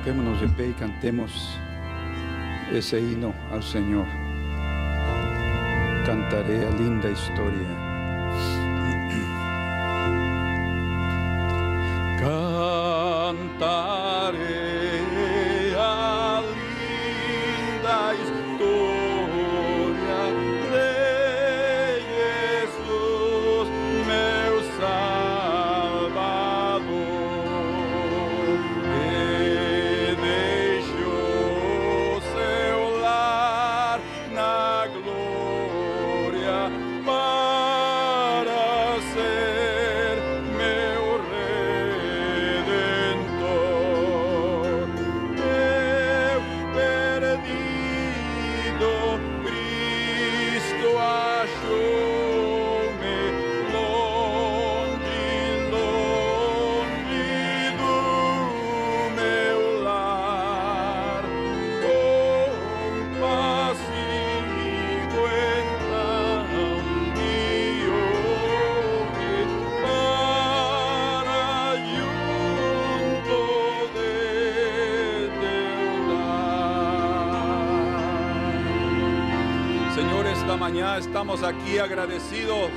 Coloquémonos de pie y cantemos ese himno al Señor. Cantaré a linda historia. Cantaré a linda historia de Jesus, meu Salvador, que deixou seu lar na glória para ser meu Redentor. Eu perdido, Cristo achou-me longe, longe do meu lar. Compassivo então me ouve para junto de teu lar. Señor, esta mañana estamos aquí agradecidos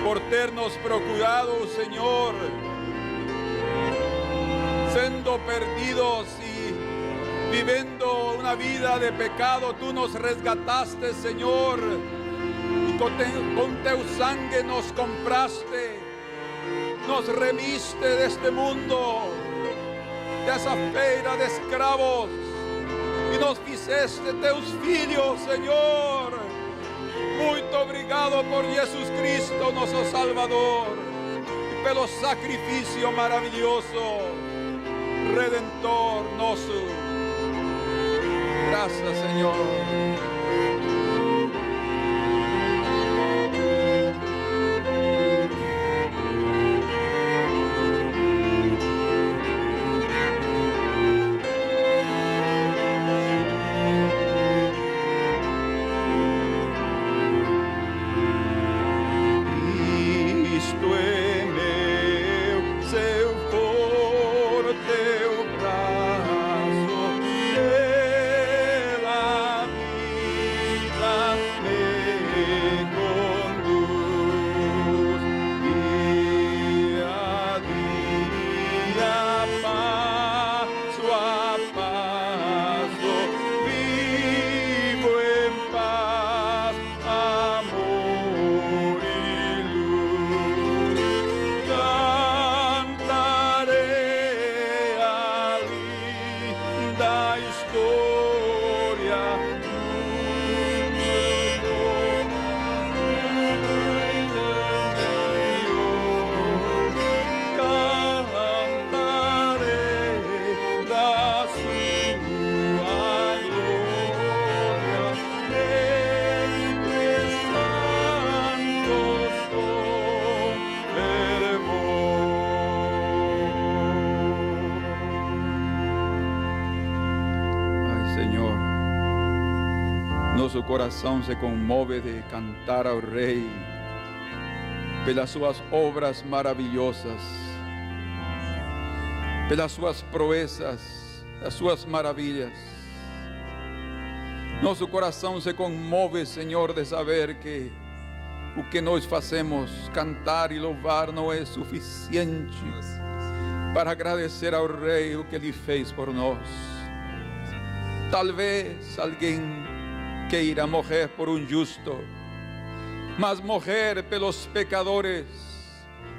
por ternos procurado, Señor, siendo perdidos y viviendo una vida de pecado. Tú nos resgataste, Señor, y con teu sangre nos compraste, nos remiste de este mundo, de esa feira de escravos, y nos fizeste teus filhos, Señor. Muito obrigado por Jesus Cristo, nosso Salvador, e pelo sacrifício maravilhoso, Redentor nosso. Graças, Senhor. Cristo é meu, seu for teu braço, pela vida me conduz, dia a dia, passo a passo, vivo em paz, amor e luz. Cantarei a linda história do meu cantarei da sua glória, entre santos com fervor. Ai, Senhor, nosso coração se comove de cantar ao Rei pelas suas obras maravilhosas, pelas suas proezas, as suas maravilhas. Nosso coração se comove, Senhor, de saber que o que nós fazemos, cantar e louvar, não é suficiente para agradecer ao Rei o que Ele fez por nós. Talvez alguém queira morrer por um justo, mas morrer pelos pecadores,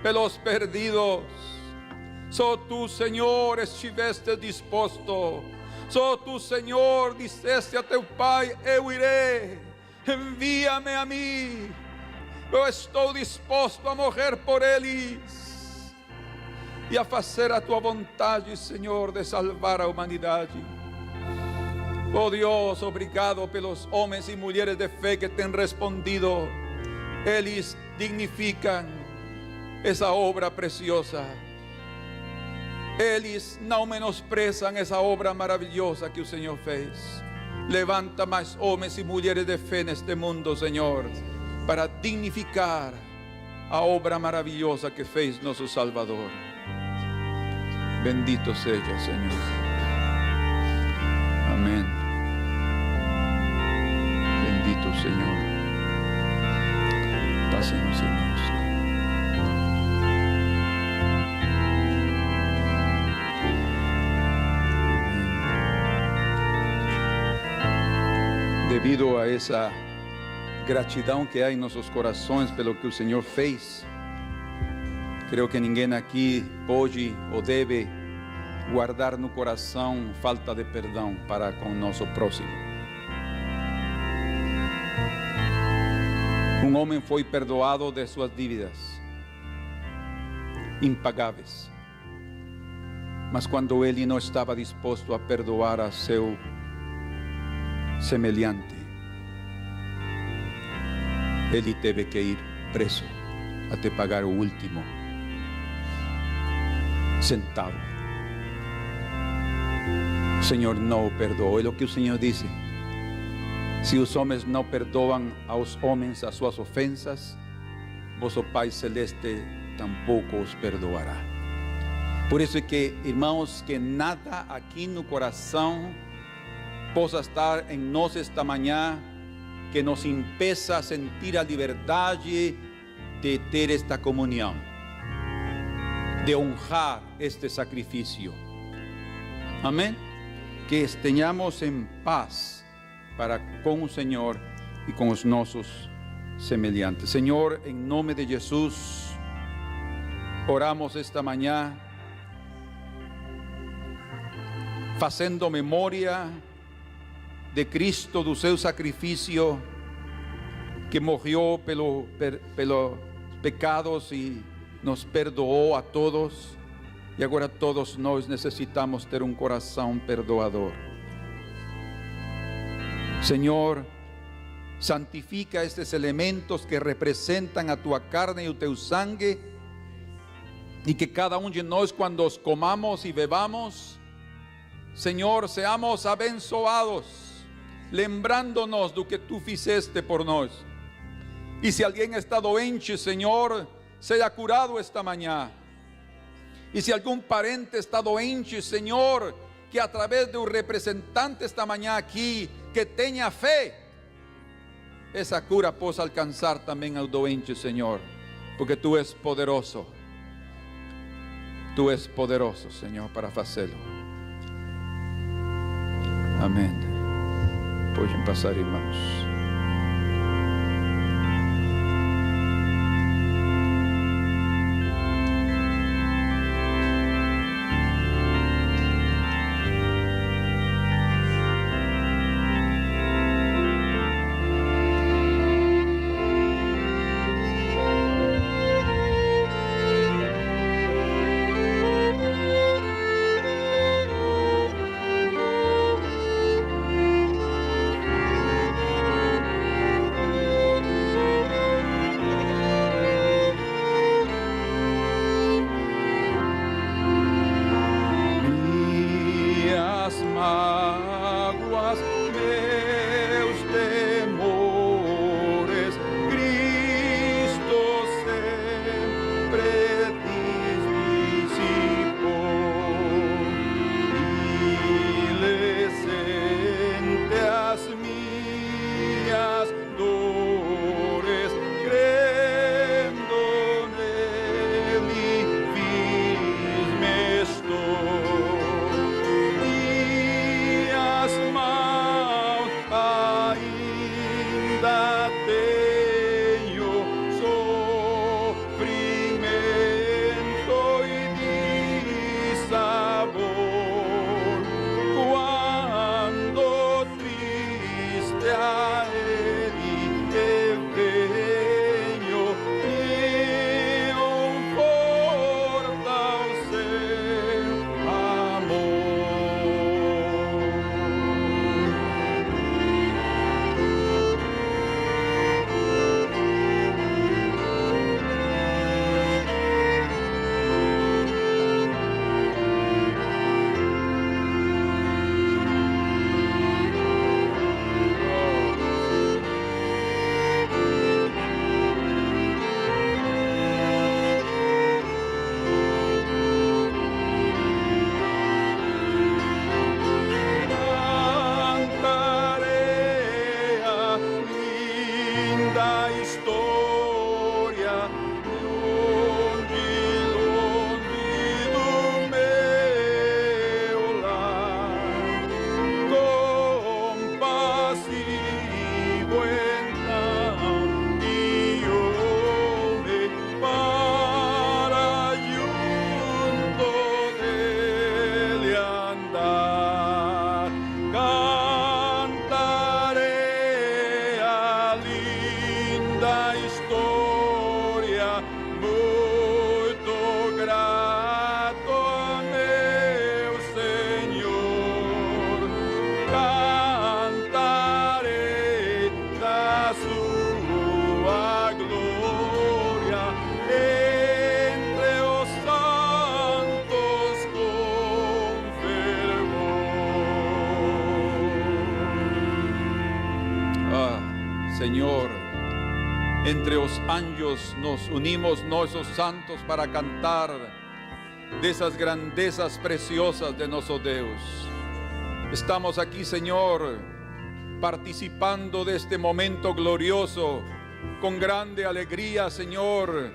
pelos perdidos, só tu, Senhor, estiveste disposto. Só tu, Senhor, disseste a teu Pai: eu irei, envia-me a mim, eu estou disposto a morrer por eles e a fazer a tua vontade, Senhor, de salvar a humanidade. Oh Deus, obrigado pelos homens e mulheres de fé que têm respondido. Eles dignificam essa obra preciosa. Eles não menosprezam essa obra maravilhosa que o Senhor fez. Levanta mais homens e mulheres de fé neste mundo, Senhor, para dignificar a obra maravilhosa que fez nosso Salvador. Bendito seja, Senhor. Pásenos, hermanos. Devido a essa gratidão que há em nossos corações pelo que o Senhor fez, creio que ninguém aqui pode ou deve guardar no coração falta de perdão para com o nosso próximo. Um homem foi perdoado de suas dívidas impagáveis, mas quando ele não estava disposto a perdoar a seu semelhante, ele teve que ir preso até pagar o último centavo. O Senhor não o perdoou. É o que o Senhor disse: se os homens não perdoam aos homens as suas ofensas, vosso Pai Celeste tampouco os perdoará. Por isso é que, irmãos, que nada aqui no coração possa estar em nós esta manhã que nos impeça a sentir a liberdade de ter esta comunhão, de honrar este sacrifício. Amém? Que estejamos em paz para com o Senhor e com os nossos semelhantes. Senhor, em nome de Jesus, oramos esta manhã, fazendo memória de Cristo, do seu sacrifício, que morreu pelos pecados e nos perdoou a todos. E agora todos nós necessitamos ter um coração perdoador. Senhor, santifica estes elementos que representam a tua carne e o teu sangue, e que cada um de nós, quando os comamos e bebamos, Senhor, seamos abençoados, lembrando-nos do que tu fizeste por nós. E se alguém está doente, Senhor, seja curado esta manhã. E se algum parente está doente, Senhor, que através de um representante esta manhã aqui, que tenha fé, essa cura possa alcançar também ao doente, Senhor, porque tu és poderoso. Tu és poderoso, Senhor, para fazê-lo. Amém. Podem passar, irmãos. Señor. Entre los anjos nos unimos nosotros santos para cantar de esas grandezas preciosas de nuestro Dios. Estamos aquí, Señor, participando de este momento glorioso con grande alegría, Señor.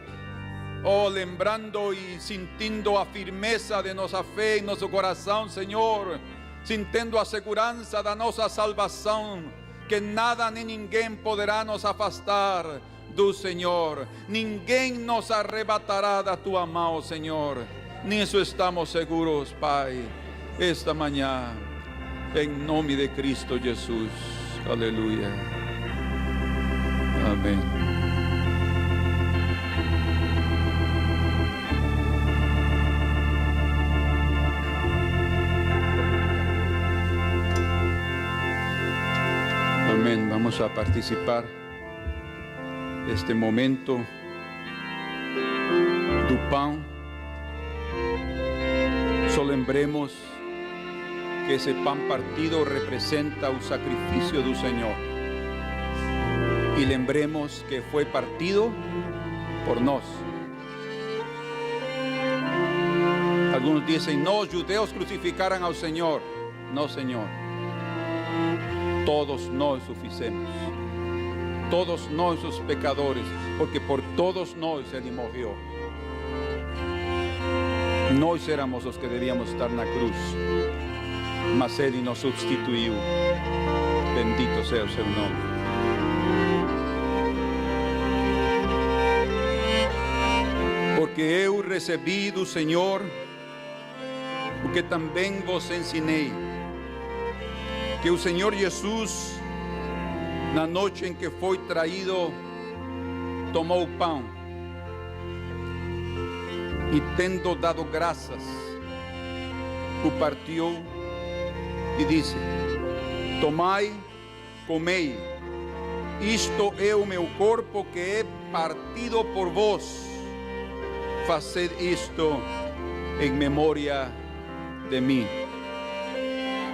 Oh, lembrando y sintiendo a firmeza de nuestra fe en nuestro corazón, Señor. Sintiendo a segurança da nossa salvação, que nada nem ninguém poderá nos afastar do Senhor. Ninguém nos arrebatará da tua mão, Senhor. Nisso estamos seguros, Pai, esta manhã, em nome de Cristo Jesus. Aleluia. Amém. Amén. Vamos a participar este momento do pão. Só lembremos que esse pão partido representa o sacrifício do Senhor. E lembremos que foi partido por nós. Alguns dizem, não, os judeus crucificaram ao Senhor. Não, Senhor. Todos nós o fizemos. Todos nós os pecadores, porque por todos nós Ele morreu. Nós éramos os que devíamos estar na cruz, mas Ele nos substituiu. Bendito seja o seu nome. Porque eu recebi do Senhor o que também vos ensinei, que o Senhor Jesus, na noite em que foi traído, tomou o pão e, tendo dado graças, o partiu e disse: tomai, comei, isto é o meu corpo que é partido por vós, fazed isto em memória de mim.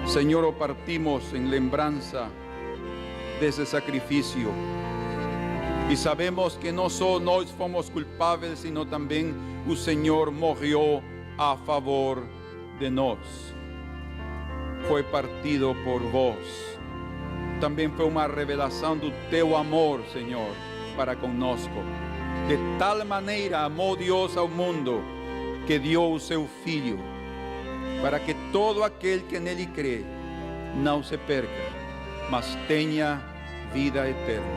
Senhor, o partimos em lembrança desse sacrifício e sabemos que não só nós fomos culpáveis, sino também o Senhor morreu a favor de nós. Foi partido por vós. Também foi uma revelação do teu amor, Senhor, para conosco. De tal maneira amou Deus ao mundo que deu o seu Filho, para que todo aquele que nele crê não se perca, mas tenha vida eterna.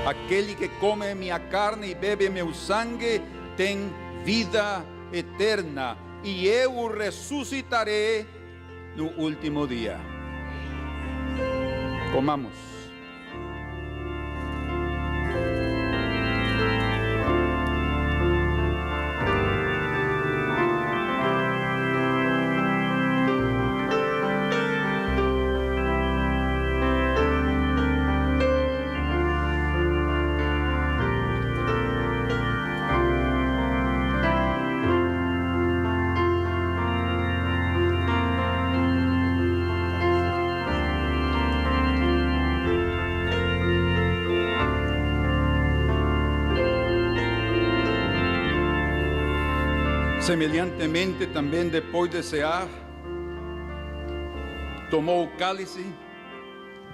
Aquele que come minha carne e bebe meu sangue tem vida eterna, e eu o ressuscitarei no último dia. Comamos. Semelhantemente, também depois de cear, tomou o cálice,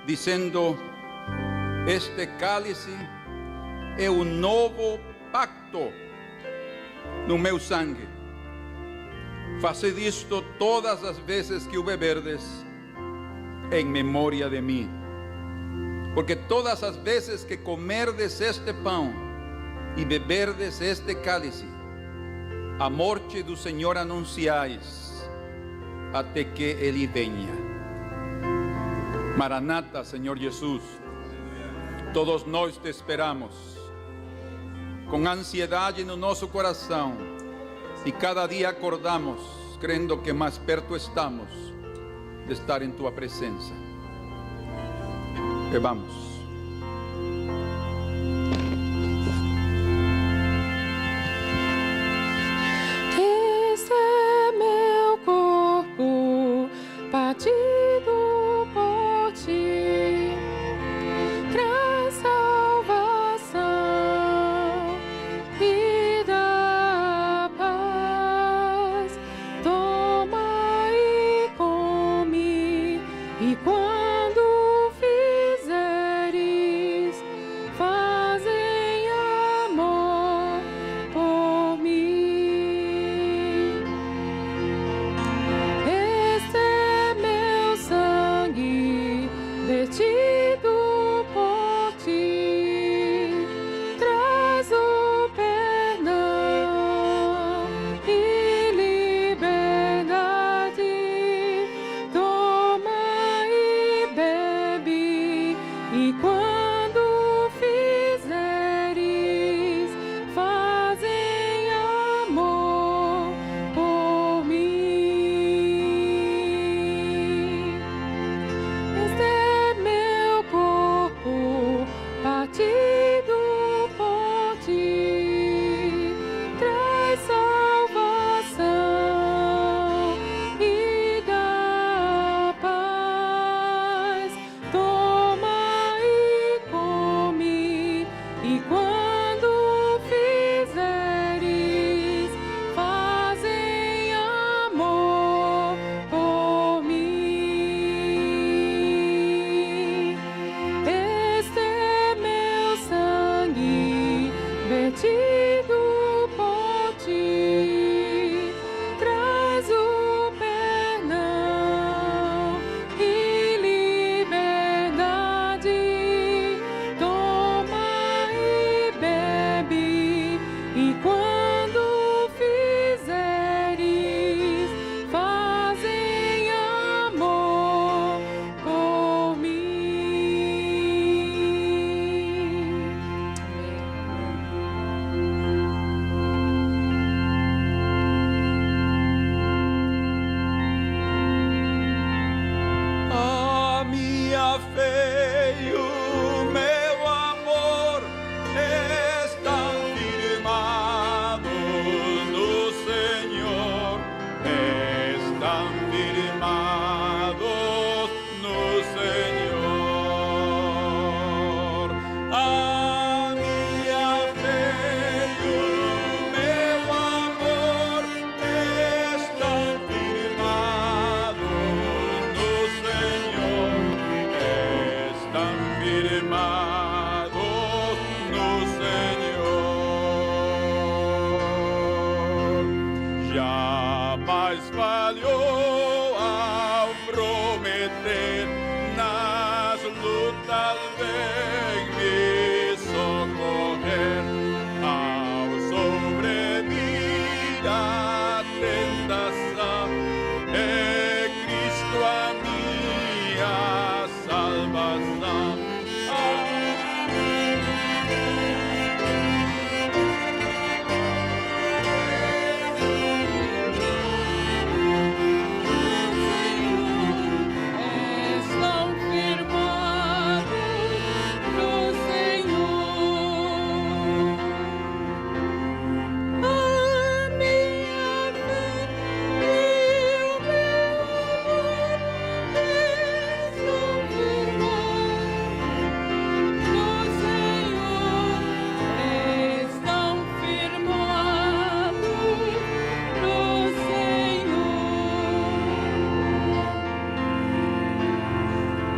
dizendo: este cálice é o novo pacto no meu sangue. Fazed isto todas as vezes que o beberdes, em memória de mim. Porque todas as vezes que comerdes este pão e beberdes este cálice, a morte do Senhor anunciais, até que Ele venha. Maranata, Senhor Jesus, todos nós te esperamos, com ansiedade no nosso coração, e cada dia acordamos, crendo que mais perto estamos de estar em Tua presença. Bebamos. Partido por ti, mas falhou ao prometer nas lutas vem me socorrer. Ao sobrevir a tentação, é Cristo a minha salvação.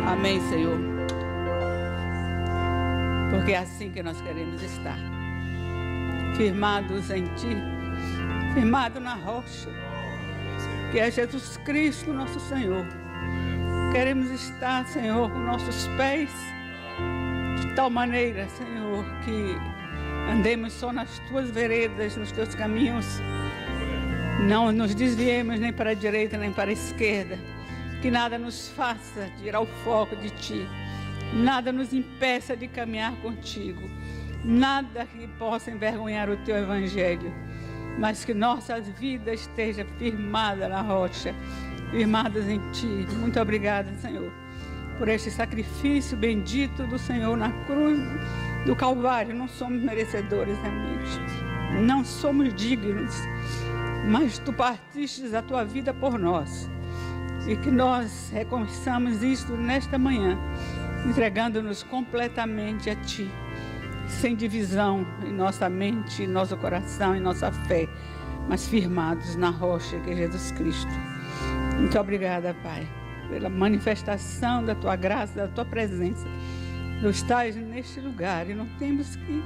Amém, Senhor, porque é assim que nós queremos estar, firmados em Ti, firmados na rocha, que é Jesus Cristo, nosso Senhor. Queremos estar, Senhor, com nossos pés, de tal maneira, Senhor, que andemos só nas Tuas veredas, nos Teus caminhos, não nos desviemos nem para a direita nem para a esquerda. Que nada nos faça tirar o foco de Ti, nada nos impeça de caminhar contigo, nada que possa envergonhar o Teu Evangelho, mas que nossas vidas estejam firmadas na rocha, firmadas em Ti. Muito obrigada, Senhor, por este sacrifício bendito do Senhor na cruz do Calvário. Não somos merecedores, amigos, não somos dignos, mas Tu partiste a Tua vida por nós. E que nós reconheçamos isto nesta manhã, entregando-nos completamente a Ti, sem divisão em nossa mente, em nosso coração, em nossa fé, mas firmados na rocha que é Jesus Cristo. Muito obrigada, Pai, pela manifestação da Tua graça, da Tua presença. Tu estás neste lugar e não temos que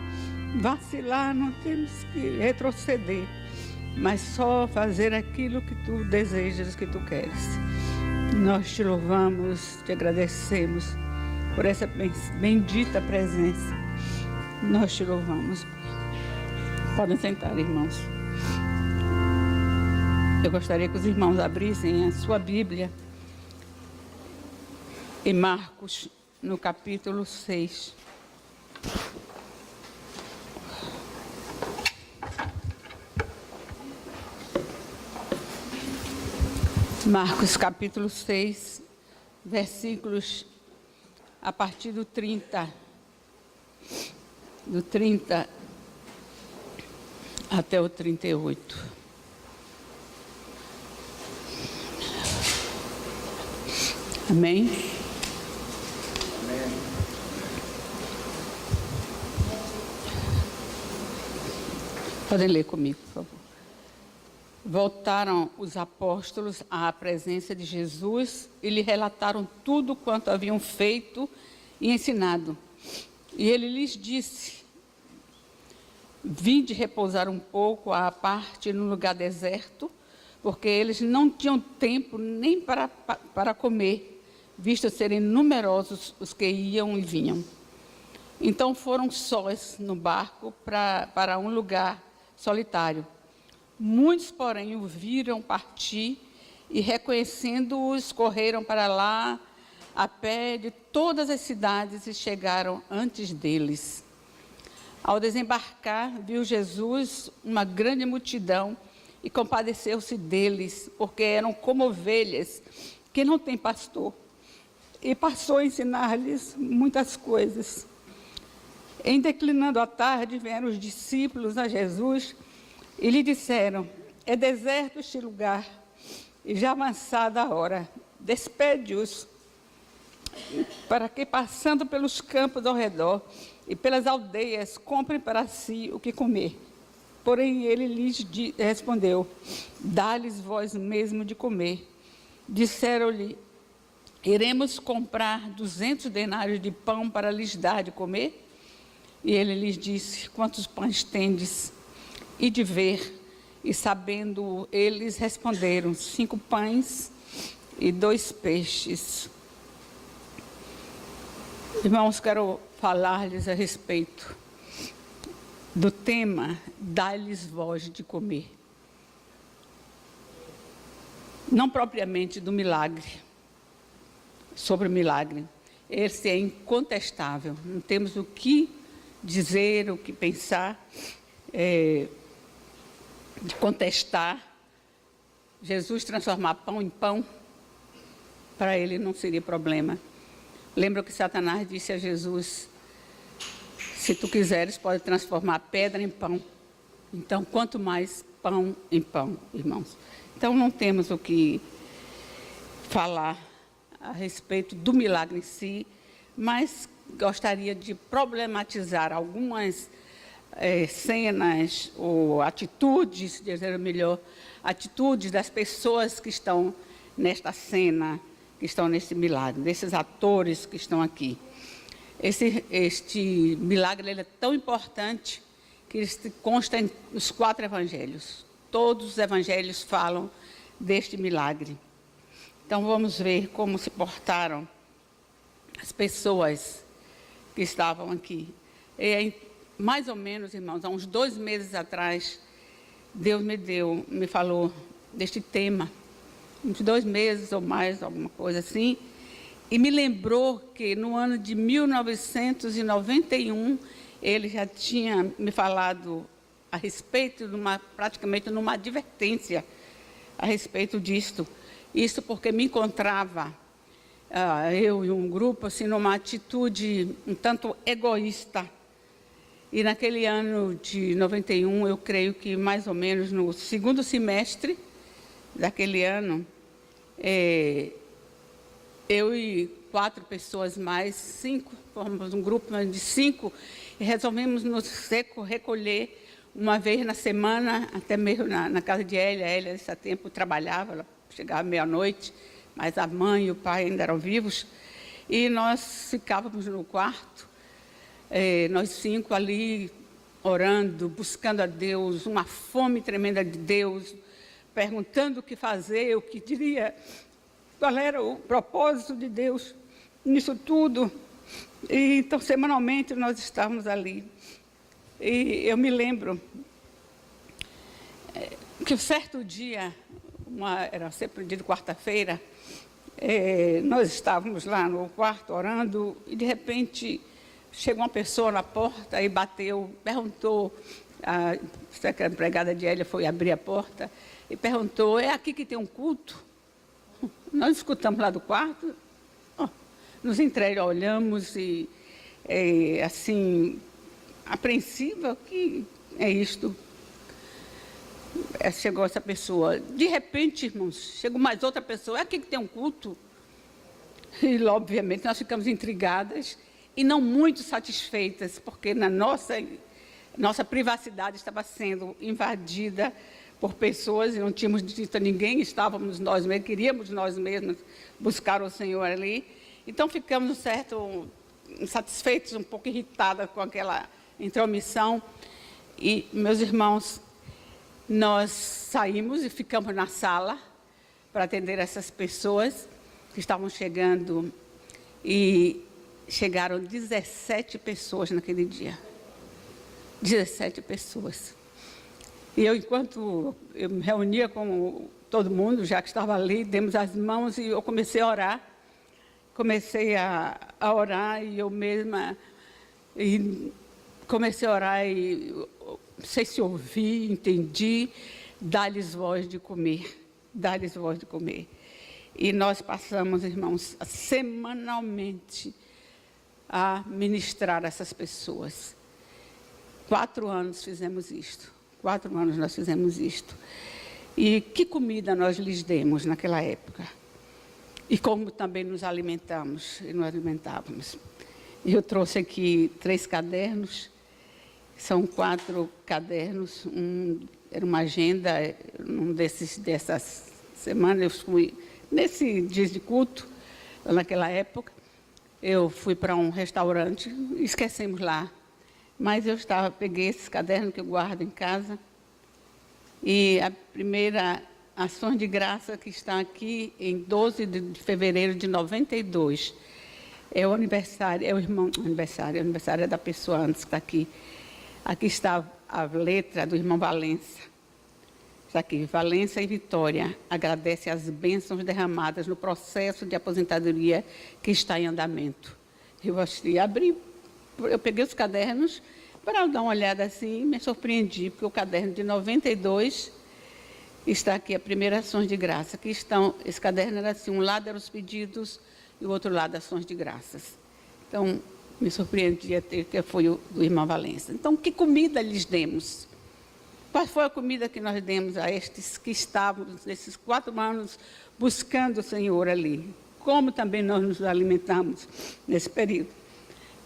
vacilar, não temos que retroceder, mas só fazer aquilo que Tu desejas, que Tu queres. Nós Te louvamos, Te agradecemos por essa bendita presença. Nós Te louvamos. Podem sentar, irmãos. Eu gostaria que os irmãos abrissem a sua Bíblia em Marcos, no capítulo 6. Marcos capítulo 6, versículos a partir do 30 até o 38. Amém? Podem ler comigo, por favor. Voltaram os apóstolos à presença de Jesus e lhe relataram tudo quanto haviam feito e ensinado. E ele lhes disse: vinde repousar um pouco à parte num lugar deserto, porque eles não tinham tempo nem para comer, visto serem numerosos os que iam e vinham. Então foram sós no barco para um lugar solitário. Muitos, porém, o viram partir e, reconhecendo-os, correram para lá a pé de todas as cidades e chegaram antes deles. Ao desembarcar, viu Jesus uma grande multidão e compadeceu-se deles, porque eram como ovelhas que não têm pastor. E passou a ensinar-lhes muitas coisas. Em declinando a tarde, vieram os discípulos a Jesus e lhe disseram: é deserto este lugar, e já avançada a hora. Despede-os, para que, passando pelos campos ao redor e pelas aldeias, comprem para si o que comer. Porém, ele lhes respondeu: dá-lhes vós mesmo de comer. Disseram-lhe: iremos comprar 200 denários de pão para lhes dar de comer? E ele lhes disse: quantos pães tendes? E de ver. E sabendo, eles responderam, 5 pães e 2 peixes. Irmãos, quero falar-lhes a respeito do tema, dá-lhes voz de comer. Não propriamente do milagre, sobre o milagre. Esse é incontestável, não temos o que dizer, o que pensar, de contestar. Jesus transformar pão em pão, para ele não seria problema. Lembra que Satanás disse a Jesus, se tu quiseres, pode transformar pedra em pão. Então, quanto mais pão em pão, irmãos. Então, não temos o que falar a respeito do milagre em si, mas gostaria de problematizar algumas cenas ou atitudes, dizer melhor, atitudes das pessoas que estão nesta cena, que estão nesse milagre, desses atores que estão aqui. Este milagre ele é tão importante que ele consta nos 4 evangelhos. Todos os evangelhos falam deste milagre. Então, vamos ver como se portaram as pessoas que estavam aqui. Mais ou menos, irmãos, há uns 2 meses atrás, Deus me falou deste tema. Uns 2 meses ou mais, alguma coisa assim. E me lembrou que no ano de 1991, ele já tinha me falado a respeito, praticamente numa advertência a respeito disto. Isso porque me encontrava, eu e um grupo, assim, numa atitude um tanto egoísta. E naquele ano de 91, eu creio que mais ou menos no 2º semestre daquele ano, eu e 4 pessoas mais, 5, formamos um grupo de 5, e resolvemos nos recolher uma vez na semana, até mesmo na casa de Hélia. Hélia, nesse tempo, trabalhava, ela chegava meia-noite, mas a mãe e o pai ainda eram vivos, e nós ficávamos no quarto, nós 5 ali, orando, buscando a Deus, uma fome tremenda de Deus, perguntando o que fazer, o que diria, qual era o propósito de Deus nisso tudo. E, então, semanalmente, nós estávamos ali. E eu me lembro que um certo dia, era sempre um dia de quarta-feira, nós estávamos lá no quarto orando e, de repente, chegou uma pessoa na porta e bateu, perguntou, a empregada de Hélia foi abrir a porta e perguntou, é aqui que tem um culto? Nós escutamos lá do quarto, nos olhamos e, assim, apreensiva, o que é isto? Chegou essa pessoa. De repente, irmãos, chegou mais outra pessoa, é aqui que tem um culto? E, obviamente, nós ficamos intrigadas e não muito satisfeitas, porque na nossa privacidade estava sendo invadida por pessoas e não tínhamos dito a ninguém, estávamos nós mesmos, queríamos nós mesmos buscar o Senhor ali. Então, ficamos, certo, insatisfeitos, um pouco irritadas com aquela intromissão. E, meus irmãos, nós saímos e ficamos na sala para atender essas pessoas que estavam chegando. E chegaram 17 pessoas naquele dia. 17 pessoas. E eu, enquanto eu me reunia com todo mundo, já que estava ali, demos as mãos e eu comecei a orar. Comecei a orar e eu mesma comecei a orar e não sei se ouvi, entendi, dá-lhes voz de comer, dá-lhes voz de comer. E nós passamos, irmãos, semanalmente a ministrar essas pessoas. 4 anos fizemos isto, 4 anos nós fizemos isto. E que comida nós lhes demos naquela época? E como também nos alimentamos e nos alimentávamos. Eu trouxe aqui 3 cadernos, são 4 cadernos, era uma agenda, dessas semanas, eu fui, nesse dia de culto, naquela época, eu fui para um restaurante, esquecemos lá, mas eu peguei esse caderno que eu guardo em casa, E a primeira ação de graça que está aqui em 12 de fevereiro de 92. É o aniversário, é o aniversário da pessoa antes que está aqui. Aqui está a letra do irmão Valença. Está aqui, Valença e Vitória agradece as bênçãos derramadas no processo de aposentadoria que está em andamento. Eu abri, eu peguei os cadernos para dar uma olhada assim e me surpreendi, porque o caderno de 92 está aqui, a primeira ações de graça. Aqui estão, esse caderno era assim, um lado eram os pedidos e o outro lado ações de graças. Então, me surpreendia ter que foi o do irmão Valença. Então, que comida lhes demos? Qual foi a comida que nós demos a estes que estávamos, nesses 4 anos, buscando o Senhor ali? Como também nós nos alimentamos nesse período?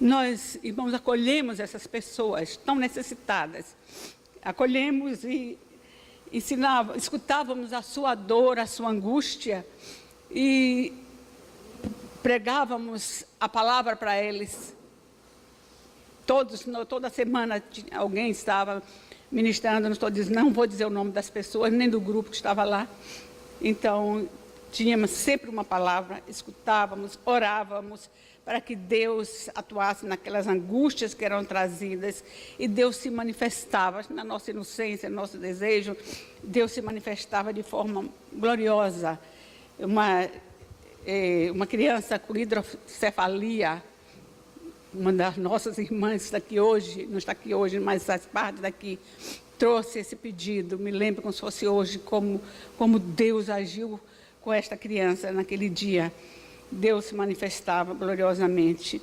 Nós, irmãos, acolhemos essas pessoas tão necessitadas. Acolhemos e escutávamos a sua dor, a sua angústia e pregávamos a palavra para eles. Toda semana alguém estava ministrando, não vou dizer o nome das pessoas, nem do grupo que estava lá. Então, tínhamos sempre uma palavra, escutávamos, orávamos, para que Deus atuasse naquelas angústias que eram trazidas, e Deus se manifestava na nossa inocência, no nosso desejo, Deus se manifestava de forma gloriosa. Uma criança com hidrocefalia, uma das nossas irmãs está aqui hoje, não está aqui hoje, mas faz parte daqui, trouxe esse pedido. Me lembro como se fosse hoje, como Deus agiu com esta criança naquele dia. Deus se manifestava gloriosamente.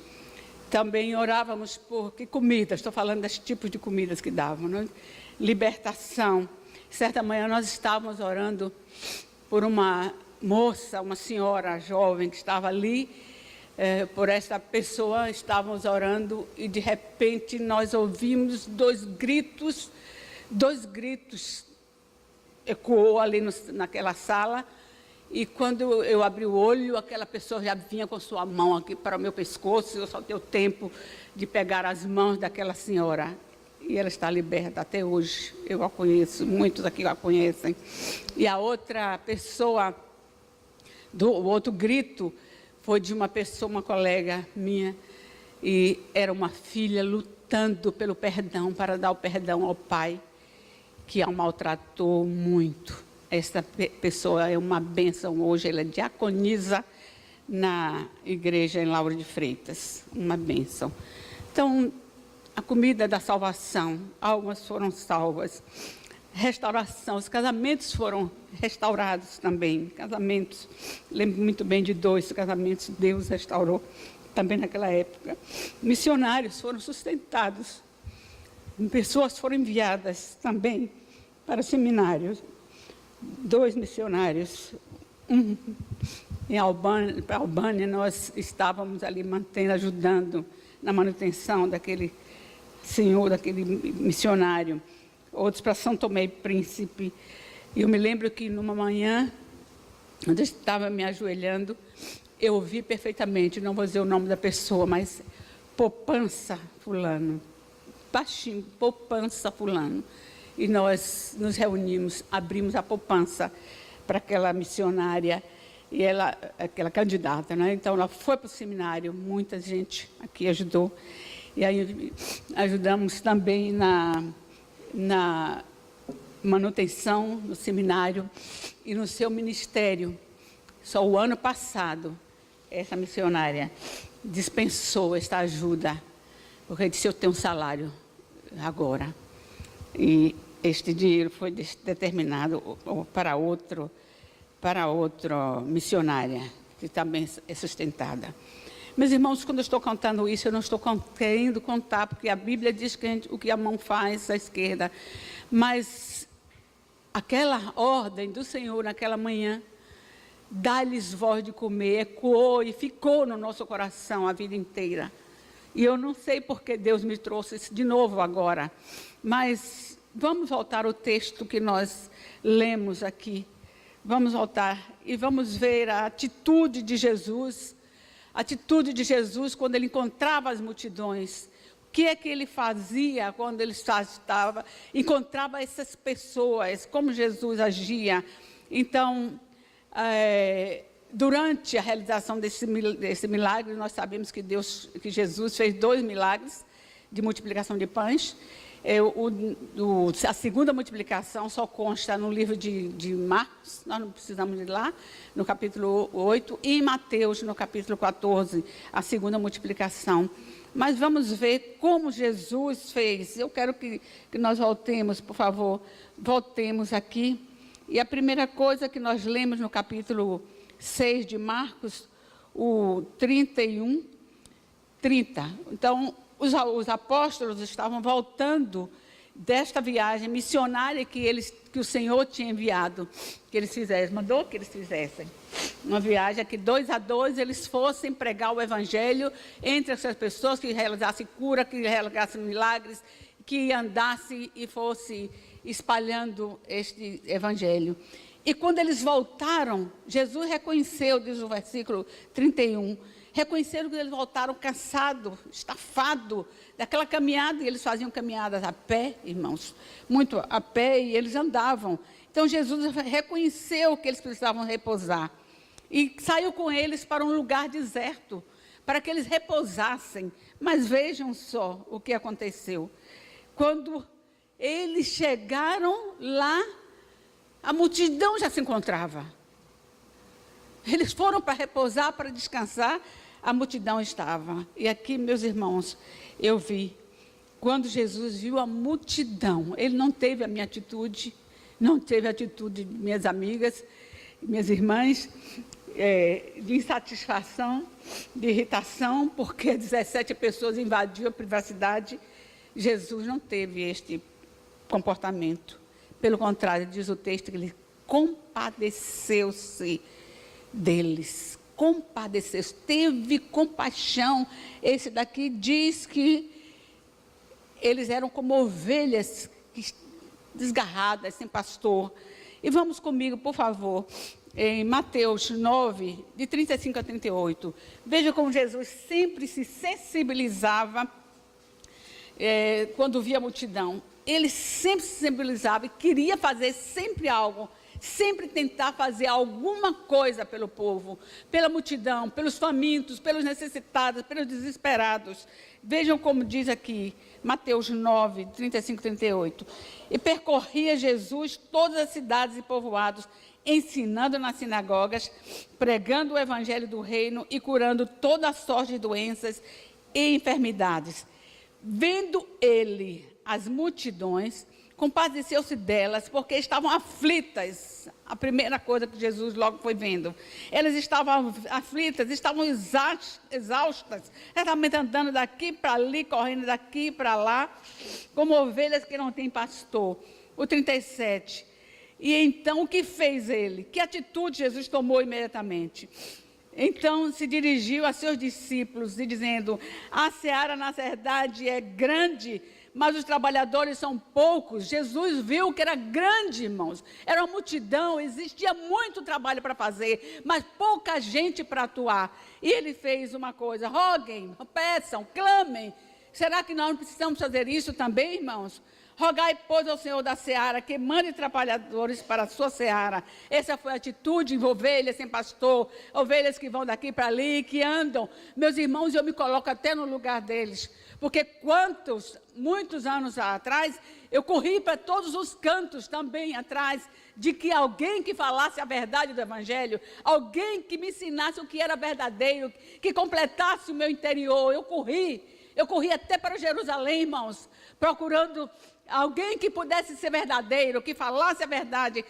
Também orávamos por que comida, estou falando dos tipos de comidas que davam, né? Libertação. Certa manhã nós estávamos orando por uma moça, uma senhora jovem que estava ali, por essa pessoa estávamos orando e de repente nós ouvimos dois gritos ecoou ali naquela sala. E quando eu abri o olho, aquela pessoa já vinha com sua mão aqui para o meu pescoço. Eu só dei o tempo de pegar as mãos daquela senhora. E ela está liberta até hoje. Eu a conheço, muitos aqui a conhecem. E a outra pessoa, o outro grito, foi de uma pessoa, uma colega minha. E era uma filha lutando pelo perdão, para dar o perdão ao pai, que a maltratou muito. Essa pessoa é uma bênção hoje, ela é diaconisa na igreja em Lauro de Freitas, uma bênção. Então, a comida da salvação, algumas foram salvas. Restauração, os casamentos foram restaurados também, casamentos, lembro muito bem de 2 casamentos, Deus restaurou também naquela época. Missionários foram sustentados, pessoas foram enviadas também para seminários. 2 missionários, em Albânia, nós estávamos ali ajudando na manutenção daquele senhor, daquele missionário. Outros para São Tomé e Príncipe. E eu me lembro que numa manhã, quando eu estava me ajoelhando, eu ouvi perfeitamente, não vou dizer o nome da pessoa, mas poupança fulano, baixinho, poupança fulano. E nós nos reunimos, abrimos a poupança para aquela missionária, e ela, aquela candidata, né? Então, ela foi para o seminário, muita gente aqui ajudou. E aí ajudamos também na manutenção no seminário e no seu ministério. Só o ano passado, essa missionária dispensou esta ajuda, porque disse, eu tenho um salário agora. E este dinheiro foi determinado para outra missionária, que também é sustentada. Meus irmãos, quando eu estou contando isso, eu não estou querendo contar, porque a Bíblia diz que o que a mão faz, a esquerda. Mas aquela ordem do Senhor naquela manhã, dá-lhes voz de comer, ecoou e ficou no nosso coração a vida inteira. E eu não sei porque Deus me trouxe isso de novo agora, mas vamos voltar ao texto que nós lemos aqui. Vamos voltar e vamos ver a atitude de Jesus quando ele encontrava as multidões. O que é que ele fazia quando ele encontrava essas pessoas, como Jesus agia. Então, durante a realização desse milagre, nós sabemos que Jesus fez 2 milagres de multiplicação de pães. A segunda multiplicação só consta no livro de Marcos, nós não precisamos ir lá, no capítulo 8, e em Mateus, no capítulo 14, a segunda multiplicação. Mas vamos ver como Jesus fez. Eu quero que nós voltemos, por favor, voltemos aqui. E a primeira coisa que nós lemos no capítulo 6 de Marcos, o 31, 30. Então, os apóstolos estavam voltando desta viagem missionária que o Senhor tinha enviado, que eles fizessem, mandou que eles fizessem. Uma viagem que 2 a 2 eles fossem pregar o evangelho entre essas pessoas, que realizassem cura, que realizassem milagres, que andasse e fosse espalhando este evangelho. E quando eles voltaram, Jesus reconheceu, diz o versículo 31, reconheceram que eles voltaram cansados, estafados daquela caminhada, e eles faziam caminhadas a pé, irmãos, muito a pé, e eles andavam. Então Jesus reconheceu que eles precisavam repousar, e saiu com eles para um lugar deserto, para que eles repousassem. Mas vejam só o que aconteceu. Quando eles chegaram lá, a multidão já se encontrava. Eles foram para repousar, para descansar, a multidão estava. E aqui, meus irmãos, eu vi, quando Jesus viu a multidão, ele não teve a minha atitude, não teve a atitude de minhas amigas, minhas irmãs, de insatisfação, de irritação, porque 17 pessoas invadiram a privacidade. Jesus não teve este comportamento. Pelo contrário, diz o texto que ele compadeceu-se deles. Compadeceu-se, teve compaixão. Esse daqui diz que eles eram como ovelhas desgarradas, sem pastor. E vamos comigo, por favor, em Mateus 9, de 35 a 38. Veja como Jesus sempre se sensibilizava quando via a multidão. Ele sempre se sensibilizava e queria fazer sempre algo, sempre tentar fazer alguma coisa pelo povo, pela multidão, pelos famintos, pelos necessitados, pelos desesperados. Vejam como diz aqui, Mateus 9, 35 e 38. E percorria Jesus todas as cidades e povoados, ensinando nas sinagogas, pregando o evangelho do reino e curando toda sorte de doenças e enfermidades. Vendo ele as multidões, compadeceu-se delas, porque estavam aflitas. A primeira coisa que Jesus logo foi vendo. Elas estavam aflitas, estavam exaustas, exatamente andando daqui para ali, correndo daqui para lá, como ovelhas que não têm pastor. O 37. E então, o que fez ele? Que atitude Jesus tomou imediatamente? Então, se dirigiu a seus discípulos e dizendo: a seara, na verdade, é grande, mas os trabalhadores são poucos. Jesus viu que era grande, irmãos. Era uma multidão, existia muito trabalho para fazer, mas pouca gente para atuar. E ele fez uma coisa: roguem, peçam, clamem. Será que nós não precisamos fazer isso também, irmãos? Rogai, pois, ao Senhor da seara, que mande trabalhadores para a sua seara. Essa foi a atitude de ovelhas sem pastor, ovelhas que vão daqui para ali, que andam. Meus irmãos, eu me coloco até no lugar deles, porque muitos anos atrás, eu corri para todos os cantos também atrás, de que alguém que falasse a verdade do Evangelho, alguém que me ensinasse o que era verdadeiro, que completasse o meu interior. Eu corri até para Jerusalém, irmãos, procurando alguém que pudesse ser verdadeiro, que falasse a verdade.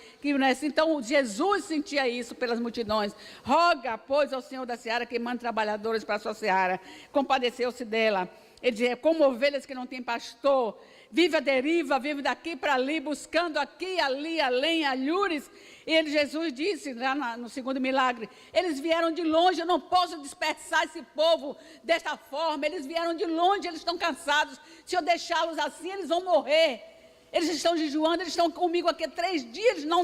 Então, Jesus sentia isso pelas multidões. Roga, pois, ao Senhor da seara que mande trabalhadores para a sua seara. Compadeceu-se dela. Ele dizia: como ovelhas que não têm pastor, vive a deriva, vive daqui para ali, buscando aqui, ali, além, alhures. E Jesus disse, lá no segundo milagre: eles vieram de longe, eu não posso dispersar esse povo desta forma. Eles vieram de longe, eles estão cansados. Se eu deixá-los assim, eles vão morrer. Eles estão jejuando, eles estão comigo aqui há 3 dias, eles não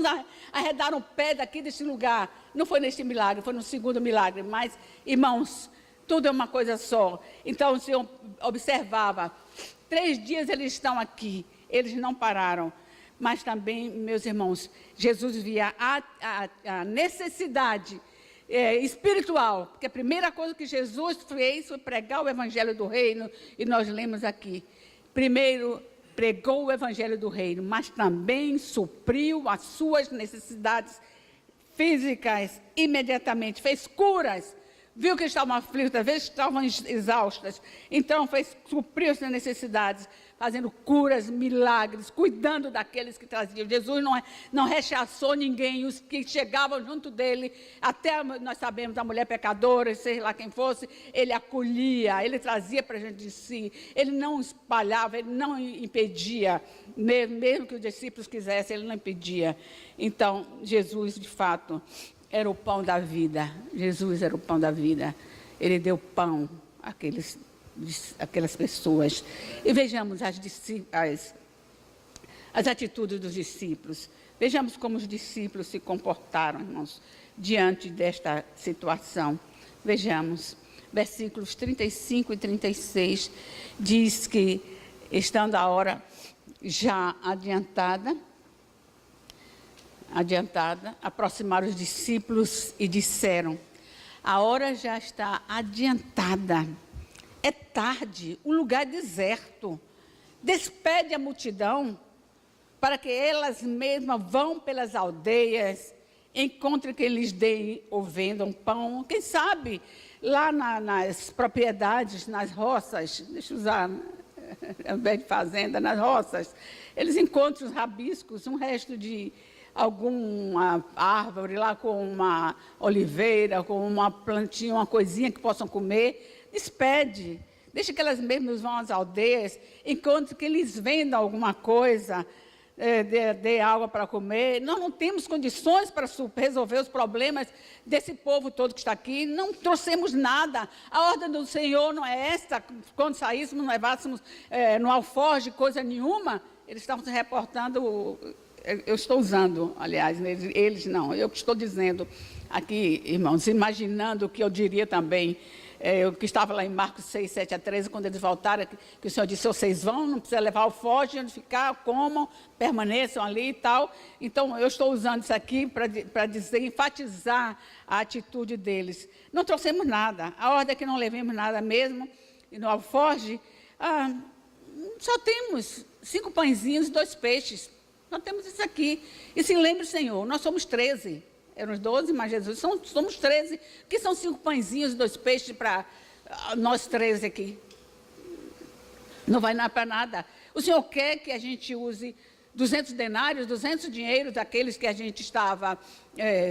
arredaram o pé daqui desse lugar. Não foi neste milagre, foi no segundo milagre. Mas, irmãos, tudo é uma coisa só. Então o Senhor observava, 3 dias eles estão aqui, eles não pararam. Mas também, meus irmãos, Jesus via a necessidade espiritual, porque a primeira coisa que Jesus fez foi pregar o evangelho do reino, e nós lemos aqui. Primeiro, pregou o evangelho do reino, mas também supriu as suas necessidades físicas imediatamente, fez curas, viu que estavam aflitas, às vezes estavam exaustas, então supriu as suas necessidades, fazendo curas, milagres, cuidando daqueles que traziam. Jesus não rechaçou ninguém, os que chegavam junto dele, até nós sabemos, a mulher pecadora, sei lá quem fosse, ele acolhia, ele trazia para diante de si, ele não espalhava, ele não impedia, mesmo que os discípulos quisessem, ele não impedia. Então, Jesus, de fato, era o pão da vida. Jesus era o pão da vida. Ele deu pão àquelas pessoas. E vejamos as atitudes dos discípulos. Vejamos como os discípulos se comportaram, irmãos, diante desta situação. Vejamos, versículos 35 e 36, diz que, estando a hora já adiantada, aproximaram os discípulos e disseram: a hora já está adiantada, é tarde, o lugar é deserto. Despede a multidão, para que elas mesmas vão pelas aldeias, encontrem quem lhes deem ou vendam pão. Quem sabe, lá nas propriedades, nas roças, deixa eu usar, ao invés de fazenda, nas roças, eles encontram os rabiscos, um resto de alguma árvore lá com uma oliveira, com uma plantinha, uma coisinha que possam comer. Despede, deixa que elas mesmas vão às aldeias, enquanto que eles vendam alguma coisa, dê água para comer. Nós não temos condições para resolver os problemas desse povo todo que está aqui, não trouxemos nada. A ordem do Senhor não é esta, quando saíssemos, não levássemos no alforje coisa nenhuma. Eles estavam se reportando, eu estou usando, aliás, eles não, eu que estou dizendo aqui, irmãos, imaginando o que eu diria também. Eu que estava lá em Marcos 6, 7 a 13, quando eles voltaram, que o Senhor disse: vocês vão, não precisa levar o forte, onde ficar, comam, permaneçam ali e tal. Então, eu estou usando isso aqui para dizer, enfatizar a atitude deles. Não trouxemos nada, a ordem é que não levemos nada mesmo, e no alforje, só temos 5 pãezinhos e 2 peixes, só temos isso aqui. E se lembre, Senhor, nós somos 13. Eram os 12, mas Jesus, somos 13, que são 5 pãezinhos e 2 peixes para nós 13 aqui. Não vai para nada. O Senhor quer que a gente use 200 denários, 200 dinheiros daqueles que a gente estava,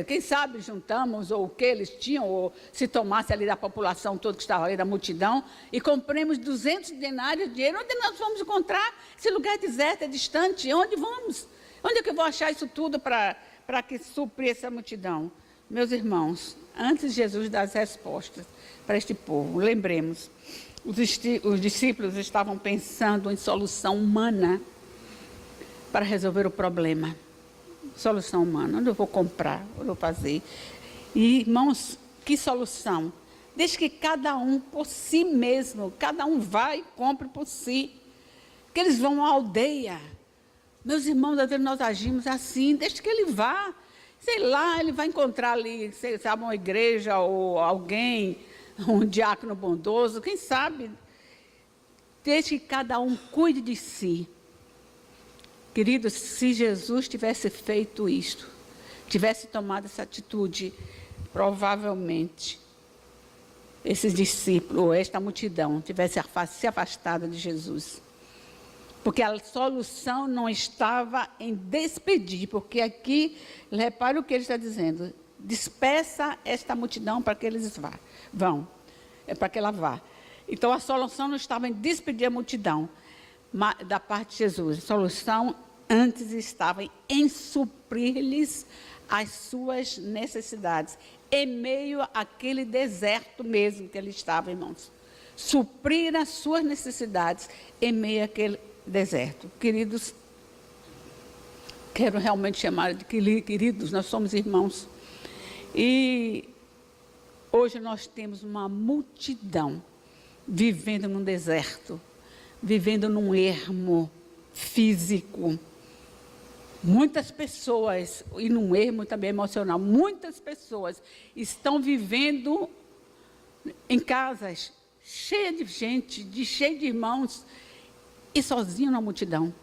quem sabe, juntamos, ou o que eles tinham, ou se tomasse ali da população toda que estava ali, da multidão, e compremos 200 denários de dinheiro. Onde nós vamos encontrar? Esse lugar é deserto, é distante. Onde vamos? Onde é que eu vou achar isso tudo para que suprir essa multidão? Meus irmãos, antes de Jesus dar as respostas para este povo, lembremos, os discípulos estavam pensando em solução humana para resolver o problema. Solução humana, onde eu vou comprar, onde eu vou fazer. E, irmãos, que solução? Deixe que cada um por si mesmo, cada um vai e compre por si. Que eles vão à aldeia. Meus irmãos, às vezes nós agimos assim, deixa que ele vá, sei lá, ele vai encontrar ali, sabe, uma igreja ou alguém, um diácono bondoso, quem sabe. Deixa que cada um cuide de si. Queridos, se Jesus tivesse feito isto, tivesse tomado essa atitude, provavelmente esses discípulos, ou esta multidão, tivesse se afastado de Jesus. Porque a solução não estava em despedir, porque aqui, repare o que ele está dizendo: despeça esta multidão para que eles vão, para que ela vá. Então, a solução não estava em despedir a multidão da parte de Jesus. A solução antes estava em suprir-lhes as suas necessidades, em meio àquele deserto mesmo que ele estava, irmãos. Suprir as suas necessidades em meio àquele deserto. Queridos, quero realmente chamar de queridos, nós somos irmãos. E Hoje nós temos uma multidão vivendo num deserto, vivendo num ermo físico. Muitas pessoas, e num ermo também emocional, muitas pessoas estão vivendo em casas cheias de gente, cheias de irmãos, e sozinho na multidão.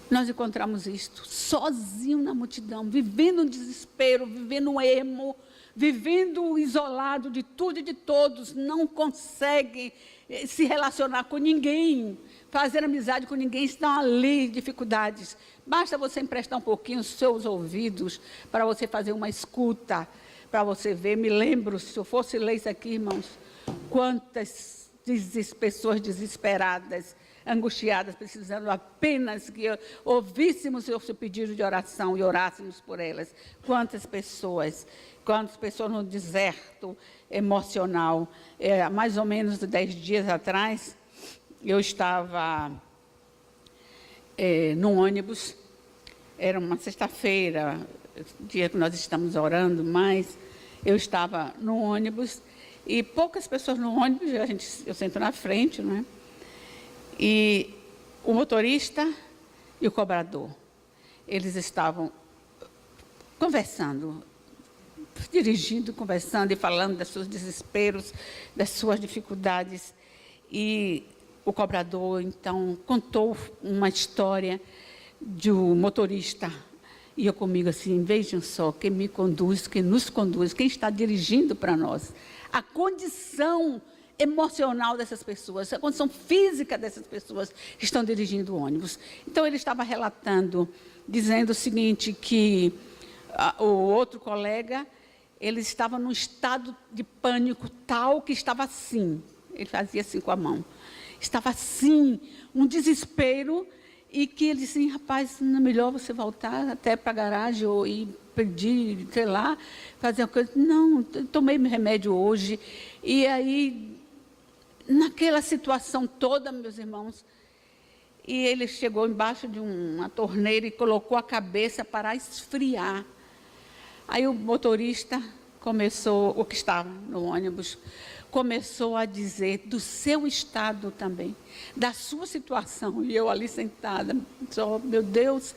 Nós encontramos isto, sozinho na multidão, vivendo um desespero, vivendo um ermo, vivendo isolado de tudo e de todos, não conseguem se relacionar com ninguém, fazer amizade com ninguém, estão ali, dificuldades. Basta você emprestar um pouquinho os seus ouvidos para você fazer uma escuta, para você ver. Me lembro, se eu fosse ler isso aqui, irmãos, quantas pessoas desesperadas, angustiadas, precisando apenas que ouvíssemos o seu pedido de oração e orássemos por elas. Quantas pessoas no deserto emocional. Há mais ou menos 10 dias atrás, eu estava num ônibus, era uma sexta-feira, dia que nós estamos orando, mas eu estava no ônibus, e poucas pessoas no ônibus, eu sento na frente, não é? E o motorista e o cobrador, eles estavam conversando, dirigindo, conversando e falando dos seus desesperos, das suas dificuldades. E o cobrador, então, contou uma história de um motorista. E eu comigo assim, vejam só, quem me conduz, quem nos conduz, quem está dirigindo para nós. A condição emocional dessas pessoas, a condição física dessas pessoas que estão dirigindo o ônibus. Então, ele estava relatando, dizendo o seguinte, que o outro colega, ele estava num estado de pânico tal que estava assim, ele fazia assim com a mão, estava assim, um desespero, e que ele disse, rapaz, não é melhor você voltar até para a garagem ou ir pedir, sei lá, fazer uma coisa. Não, tomei meu remédio hoje. E aí, naquela situação toda, meus irmãos, e ele chegou embaixo de uma torneira e colocou a cabeça para esfriar. Aí o motorista começou, o que estava no ônibus, começou a dizer do seu estado também, da sua situação. E eu ali sentada, só, meu Deus,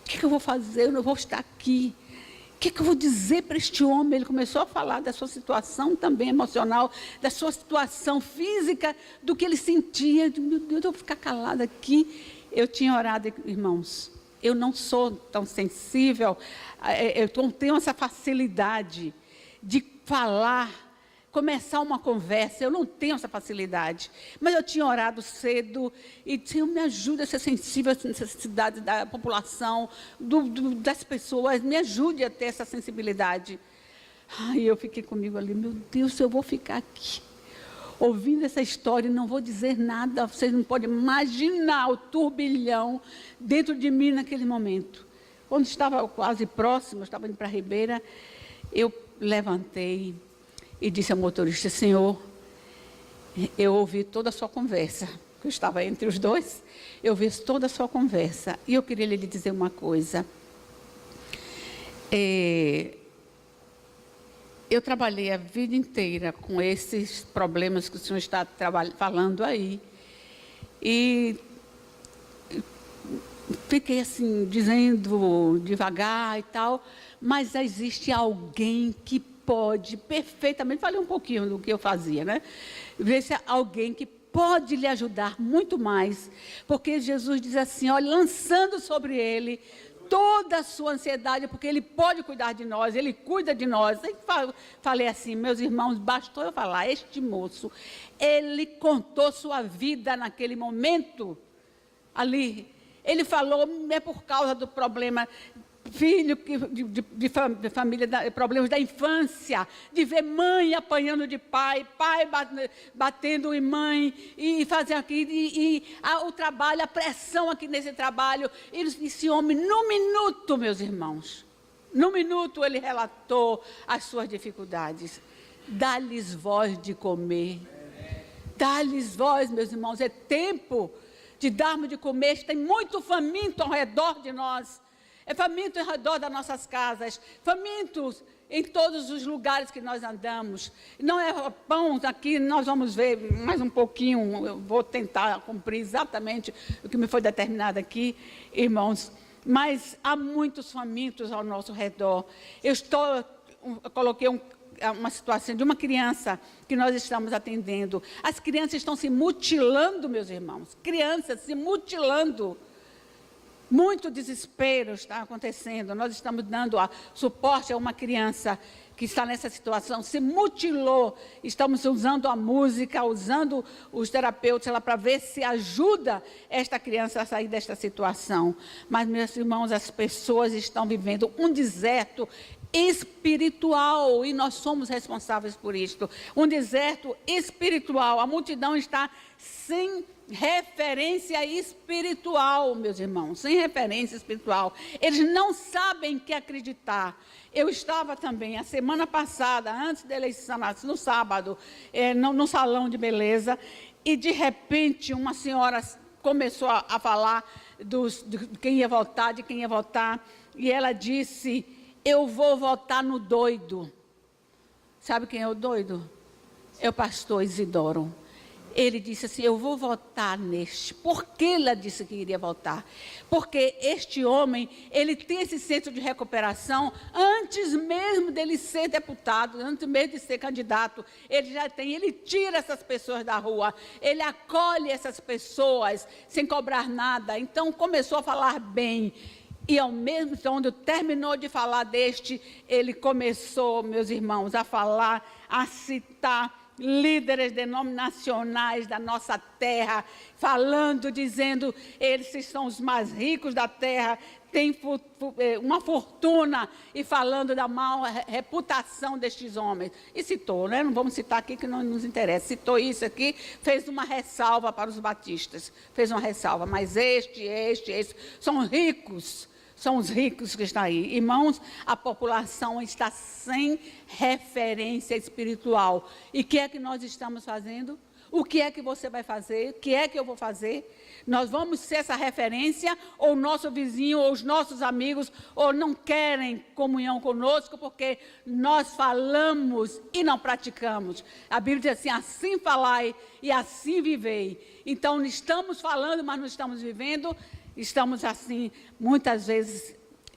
o que eu vou fazer? Eu não vou estar aqui. O que eu vou dizer para este homem? Ele começou a falar da sua situação também emocional, da sua situação física, do que ele sentia. Meu Deus, eu vou ficar calada aqui. Eu tinha orado, irmãos. Eu não sou tão sensível, eu não tenho essa facilidade de falar, começar uma conversa, eu não tenho essa facilidade. Mas eu tinha orado cedo e Senhor, me ajude a ser sensível às necessidades da população, das pessoas, me ajude a ter essa sensibilidade. Ai, eu fiquei comigo ali, meu Deus, eu vou ficar aqui, ouvindo essa história e não vou dizer nada. Vocês não podem imaginar o turbilhão dentro de mim naquele momento. Quando estava quase próximo, estava indo para a Ribeira, eu levantei e disse ao motorista, Senhor, eu ouvi toda a sua conversa, eu estava entre os dois, eu ouvi toda a sua conversa, e eu queria lhe dizer uma coisa. Eu trabalhei a vida inteira com esses problemas que o senhor está falando aí, e fiquei assim, dizendo devagar e tal, mas existe alguém que pode perfeitamente, falei um pouquinho do que eu fazia, né? Ver se alguém que pode lhe ajudar muito mais, porque Jesus diz assim, olha, lançando sobre ele toda a sua ansiedade, porque ele pode cuidar de nós, ele cuida de nós. E falei assim, meus irmãos, bastou eu falar, este moço, ele contou sua vida naquele momento, ali, ele falou, é por causa do problema, filho de família, problemas da infância, de ver mãe apanhando de pai, pai batendo em mãe, e fazer aqui, o trabalho, a pressão aqui nesse trabalho. Esse homem, num minuto, meus irmãos, num minuto ele relatou as suas dificuldades. Dá-lhes voz de comer. Dá-lhes voz, meus irmãos, é tempo de darmos de comer, tem muito faminto ao redor de nós. É faminto ao redor das nossas casas, famintos em todos os lugares que nós andamos. Não é pão aqui, nós vamos ver mais um pouquinho, eu vou tentar cumprir exatamente o que me foi determinado aqui, irmãos. Mas há muitos famintos ao nosso redor. Eu coloquei uma situação de uma criança que nós estamos atendendo. As crianças estão se mutilando, meus irmãos. Crianças se mutilando. Muito desespero está acontecendo. Nós estamos dando suporte a uma criança que está nessa situação, se mutilou. Estamos usando a música, usando os terapeutas lá para ver se ajuda esta criança a sair desta situação. Mas, meus irmãos, as pessoas estão vivendo um deserto espiritual e nós somos responsáveis por isto. Um deserto espiritual. A multidão está sem referência espiritual, meus irmãos, sem referência espiritual. Eles não sabem que acreditar. Eu estava também, a semana passada, antes da eleição, no sábado, no salão de beleza, e de repente uma senhora começou a falar de quem ia votar, e ela disse: eu vou votar no doido. Sabe quem é o doido? É o pastor Isidoro. Ele disse assim: eu vou votar neste. Por que ela disse que iria votar? Porque este homem, ele tem esse centro de recuperação antes mesmo dele ser deputado, antes mesmo de ser candidato. Ele já tem, ele tira essas pessoas da rua, ele acolhe essas pessoas sem cobrar nada. Então começou a falar bem. E ao mesmo tempo, quando terminou de falar deste, ele começou, meus irmãos, a falar, a citar líderes denominacionais da nossa terra, falando, dizendo, eles são os mais ricos da terra, têm uma fortuna, e falando da má reputação destes homens. E citou, né? Não vamos citar aqui que não nos interessa, citou isso aqui, fez uma ressalva para os batistas, fez uma ressalva, mas este, são ricos. São os ricos que estão aí. Irmãos, a população está sem referência espiritual. E o que é que nós estamos fazendo? O que é que você vai fazer? O que é que eu vou fazer? Nós vamos ser essa referência, ou o nosso vizinho, ou os nossos amigos, ou não querem comunhão conosco, porque nós falamos e não praticamos. A Bíblia diz assim: assim falai e assim vivei. Então, estamos falando, mas não estamos vivendo. Estamos assim, muitas vezes,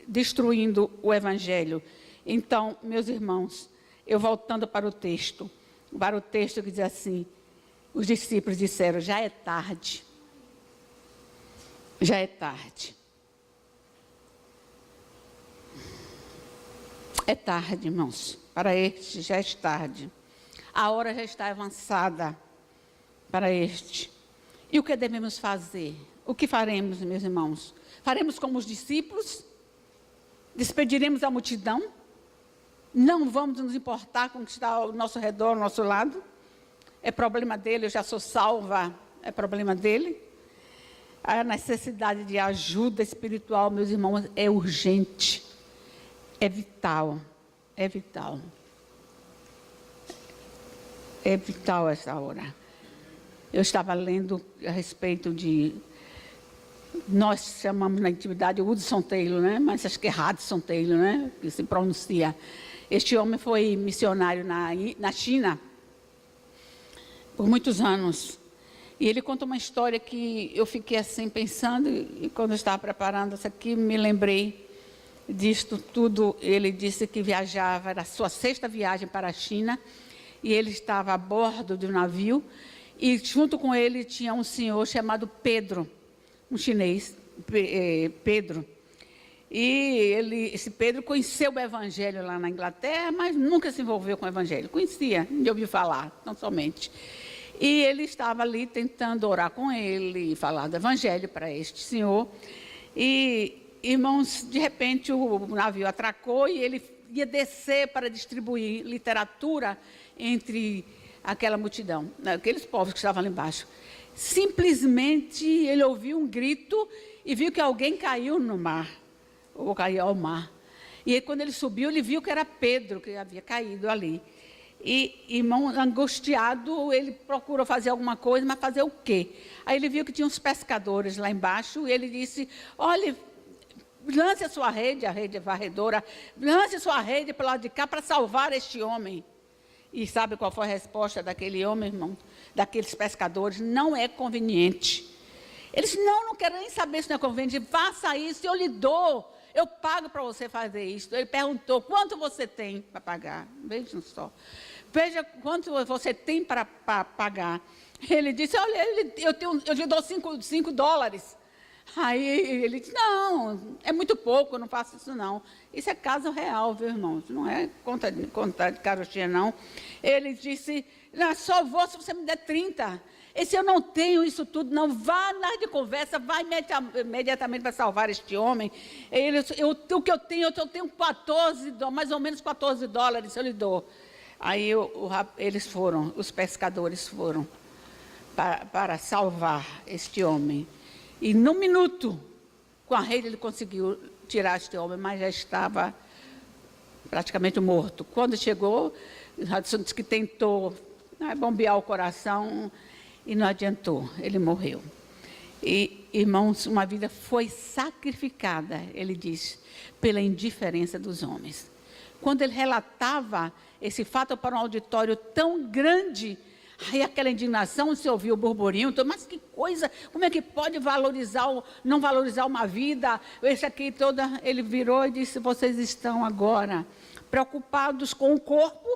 destruindo o Evangelho. Então, meus irmãos, eu voltando para o texto que diz assim, os discípulos disseram: já é tarde. Já é tarde. É tarde, irmãos. Para este já é tarde. A hora já está avançada para este. E o que devemos fazer? O que faremos, meus irmãos? Faremos como os discípulos? Despediremos a multidão? Não vamos nos importar com o que está ao nosso redor, ao nosso lado? É problema dele, eu já sou salva, é problema dele? A necessidade de ajuda espiritual, meus irmãos, é urgente, é vital, é vital. É vital essa hora. Eu estava lendo a respeito de... Nós chamamos na intimidade o Hudson Taylor, né? Mas acho que é Hudson Taylor, né? Que se pronuncia. Este homem foi missionário na China por muitos anos. E ele conta uma história que eu fiquei assim pensando, e quando eu estava preparando isso aqui, me lembrei disto tudo. Ele disse que viajava, era a sua 6ª viagem para a China, e ele estava a bordo de um navio, e junto com ele tinha um senhor chamado Pedro, um chinês, Pedro. E esse Pedro conheceu o Evangelho lá na Inglaterra, mas nunca se envolveu com o Evangelho. Conhecia, de ouvir falar, não somente. E ele estava ali tentando orar com ele, falar do Evangelho para este senhor. E, irmãos, de repente o navio atracou e ele ia descer para distribuir literatura entre aquela multidão, aqueles povos que estavam ali embaixo. Simplesmente ele ouviu um grito e viu que alguém caiu no mar, ou caiu ao mar. E aí, quando ele subiu, ele viu que era Pedro que havia caído ali. E, irmão, angustiado, ele procurou fazer alguma coisa, mas fazer o quê? Aí ele viu que tinha uns pescadores lá embaixo, e ele disse: olha, lance a sua rede, a rede varredora, lance a sua rede para o lado de cá para salvar este homem. E sabe qual foi a resposta daquele homem, irmão? Daqueles pescadores? Não é conveniente. Eles não querem nem saber se não é conveniente. Faça isso, eu lhe dou. Eu pago para você fazer isso. Ele perguntou, quanto você tem para pagar? Vejam só. Veja quanto você tem para pagar. Ele disse, olha, eu lhe dou 5 dólares. Aí ele disse, não, é muito pouco, eu não faço isso não. Isso é caso real, viu, irmãos? Não é conta de carochinha, não. Ele disse, só vou se você me der 30. E se eu não tenho isso tudo, não, vá na de conversa, vá imediatamente para salvar este homem. O que eu tenho 14, mais ou menos 14 dólares, eu lhe dou. Aí os pescadores foram para salvar este homem. E num minuto, com a rede, ele conseguiu tirar este homem, mas já estava praticamente morto. Quando chegou, Hudson disse que tentou bombear o coração e não adiantou, ele morreu. E, irmãos, uma vida foi sacrificada, ele diz, pela indiferença dos homens. Quando ele relatava esse fato para um auditório tão grande, aí aquela indignação, se ouviu o burburinho, mas que coisa, como é que pode não valorizar uma vida? Esse aqui ele virou e disse, vocês estão agora preocupados com o corpo,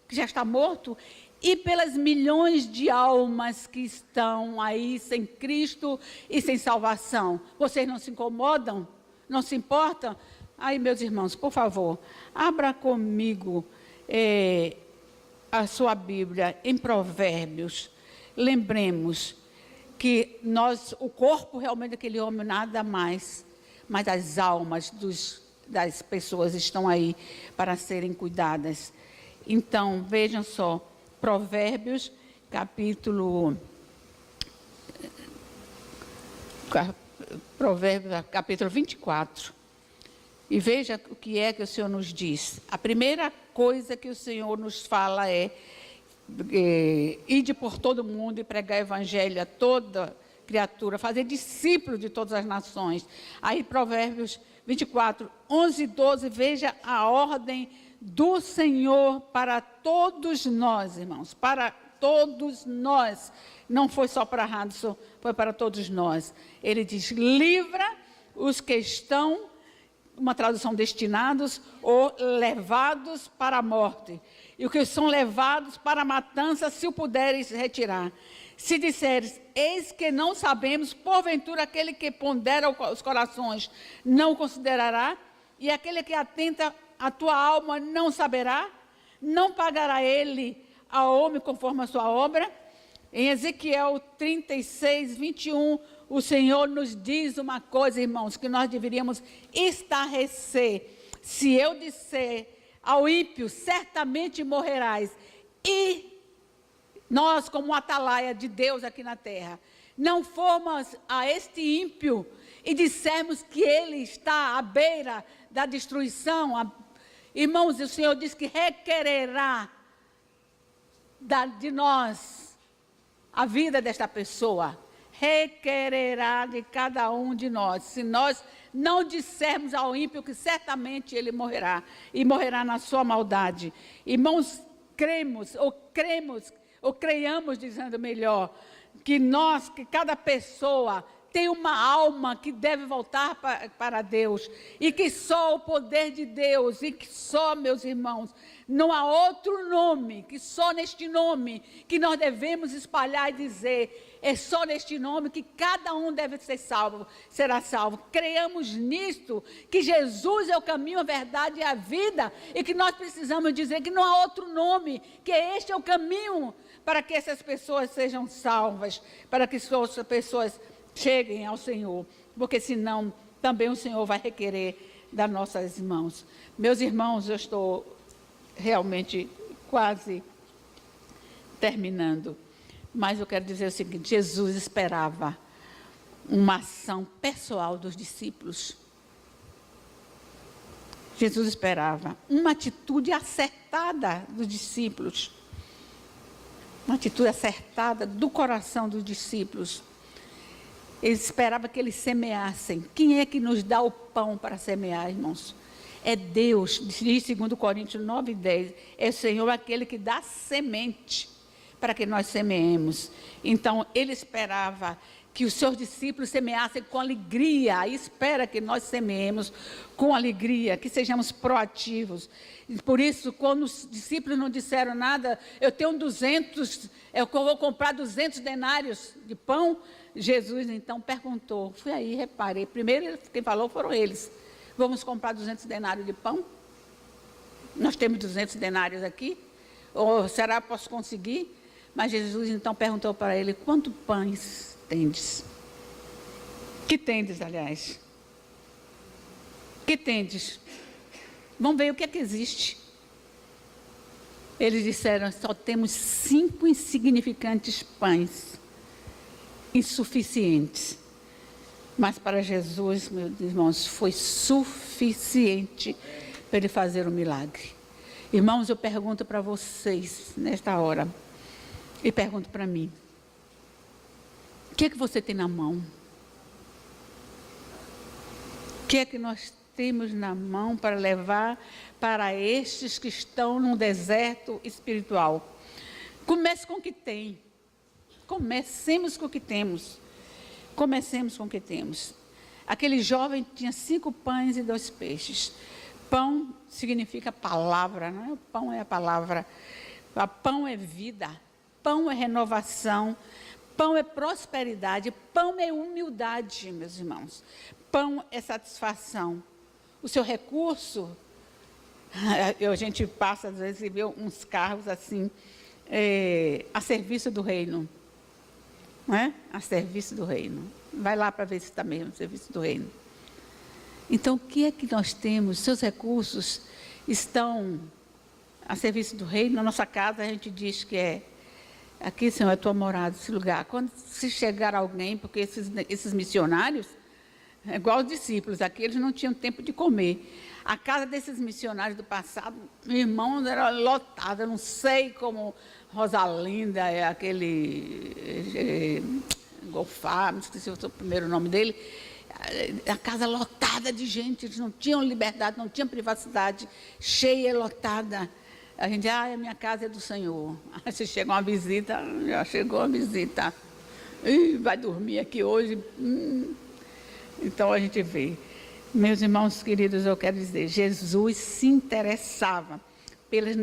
que já está morto, e pelas milhões de almas que estão aí sem Cristo e sem salvação. Vocês não se incomodam? Não se importam? Aí, meus irmãos, por favor, abra comigo a sua Bíblia em Provérbios. Lembremos que o corpo realmente daquele homem nada mais, mas as almas das pessoas estão aí para serem cuidadas. Então, vejam só, Provérbios, capítulo 24. E veja o que é que o Senhor nos diz. A primeira coisa que o Senhor nos fala é ide por todo mundo e pregar o evangelho a toda criatura, fazer discípulos de todas as nações. Aí Provérbios 24, 11 e 12, veja a ordem do Senhor para todos nós, irmãos, para todos nós. Não foi só para Hudson, foi para todos nós. Ele diz, livra os que estão, uma tradução, destinados ou levados para a morte, e os que são levados para a matança, se o puderes retirar. Se disseres, eis que não sabemos, porventura aquele que pondera os corações não o considerará, e aquele que atenta a tua alma não saberá, não pagará ele ao homem conforme a sua obra. Em Ezequiel 36, 21, o Senhor nos diz uma coisa, irmãos, que nós deveríamos estarrecer. Se eu disser ao ímpio, certamente morrerás, e nós, como atalaia de Deus aqui na terra, não formos a este ímpio e dissermos que ele está à beira da destruição, irmãos, o Senhor diz que requererá de nós a vida desta pessoa, requererá de cada um de nós, se nós não dissermos ao ímpio que certamente ele morrerá, e morrerá na sua maldade. Irmãos, creiamos, dizendo melhor, que cada pessoa tem uma alma que deve voltar para Deus, e que só o poder de Deus, e que só, meus irmãos, não há outro nome, que só neste nome que nós devemos espalhar e dizer, é só neste nome que cada um deve ser salvo, será salvo. Creiamos nisto, que Jesus é o caminho, a verdade e a vida, e que nós precisamos dizer que não há outro nome, que este é o caminho para que essas pessoas sejam salvas, para que essas pessoas cheguem ao Senhor, porque senão também o Senhor vai requerer das nossas mãos. Meus irmãos, eu estou realmente quase terminando, mas eu quero dizer o seguinte: Jesus esperava uma ação pessoal dos discípulos. Jesus esperava uma atitude acertada dos discípulos, uma atitude acertada do coração dos discípulos. Ele esperava que eles semeassem. Quem é que nos dá o pão para semear, irmãos. É Deus, diz 2 Coríntios 9:10, é o Senhor aquele que dá semente para que nós semeemos. Então, ele esperava que os seus discípulos semeassem com alegria, e espera que nós semeemos com alegria, que sejamos proativos. E por isso, quando os discípulos não disseram nada, eu tenho 200, eu vou comprar 200 denários de pão, Jesus então perguntou, fui aí, reparei, primeiro quem falou foram eles, vamos comprar 200 denários de pão? Nós temos 200 denários aqui? Ou será que posso conseguir? Mas Jesus então perguntou para ele, quantos pães tendes? Que tendes, aliás? Que tendes? Vamos ver o que é que existe. Eles disseram, só temos 5 insignificantes pães, insuficientes. Mas para Jesus, meus irmãos, foi suficiente para ele fazer um milagre. Irmãos, eu pergunto para vocês, nesta hora, e pergunto para mim, o que é que você tem na mão? O que é que nós temos na mão para levar para estes que estão num deserto espiritual? Comece com o que tem. Comecemos com o que temos. Comecemos com o que temos. Aquele jovem tinha 5 pães e 2 peixes. Pão significa palavra, não é? O pão é a palavra. O pão é vida. Pão é renovação. Pão é prosperidade. Pão é humildade, meus irmãos. Pão é satisfação. O seu recurso, a gente passa às vezes e vê uns carros assim, a serviço do reino. Não é? A serviço do reino. Vai lá para ver se está mesmo a serviço do reino. Então, o que é que nós temos? Seus recursos estão a serviço do reino. Na nossa casa, a gente diz que é, aqui, Senhor, é tua morada, esse lugar. Quando se chegar alguém, porque esses missionários, é igual os discípulos, aqui eles não tinham tempo de comer. A casa desses missionários do passado, meu irmão, era lotada, não sei como Rosalinda, é aquele Golfar, não esqueci o primeiro nome dele, a casa lotada de gente, eles não tinham liberdade, não tinham privacidade, cheia, lotada. A gente, a minha casa é do Senhor. Aí se chega uma visita, já chegou uma visita, vai dormir aqui hoje. Então a gente vê. Meus irmãos queridos, eu quero dizer, Jesus se interessava pelas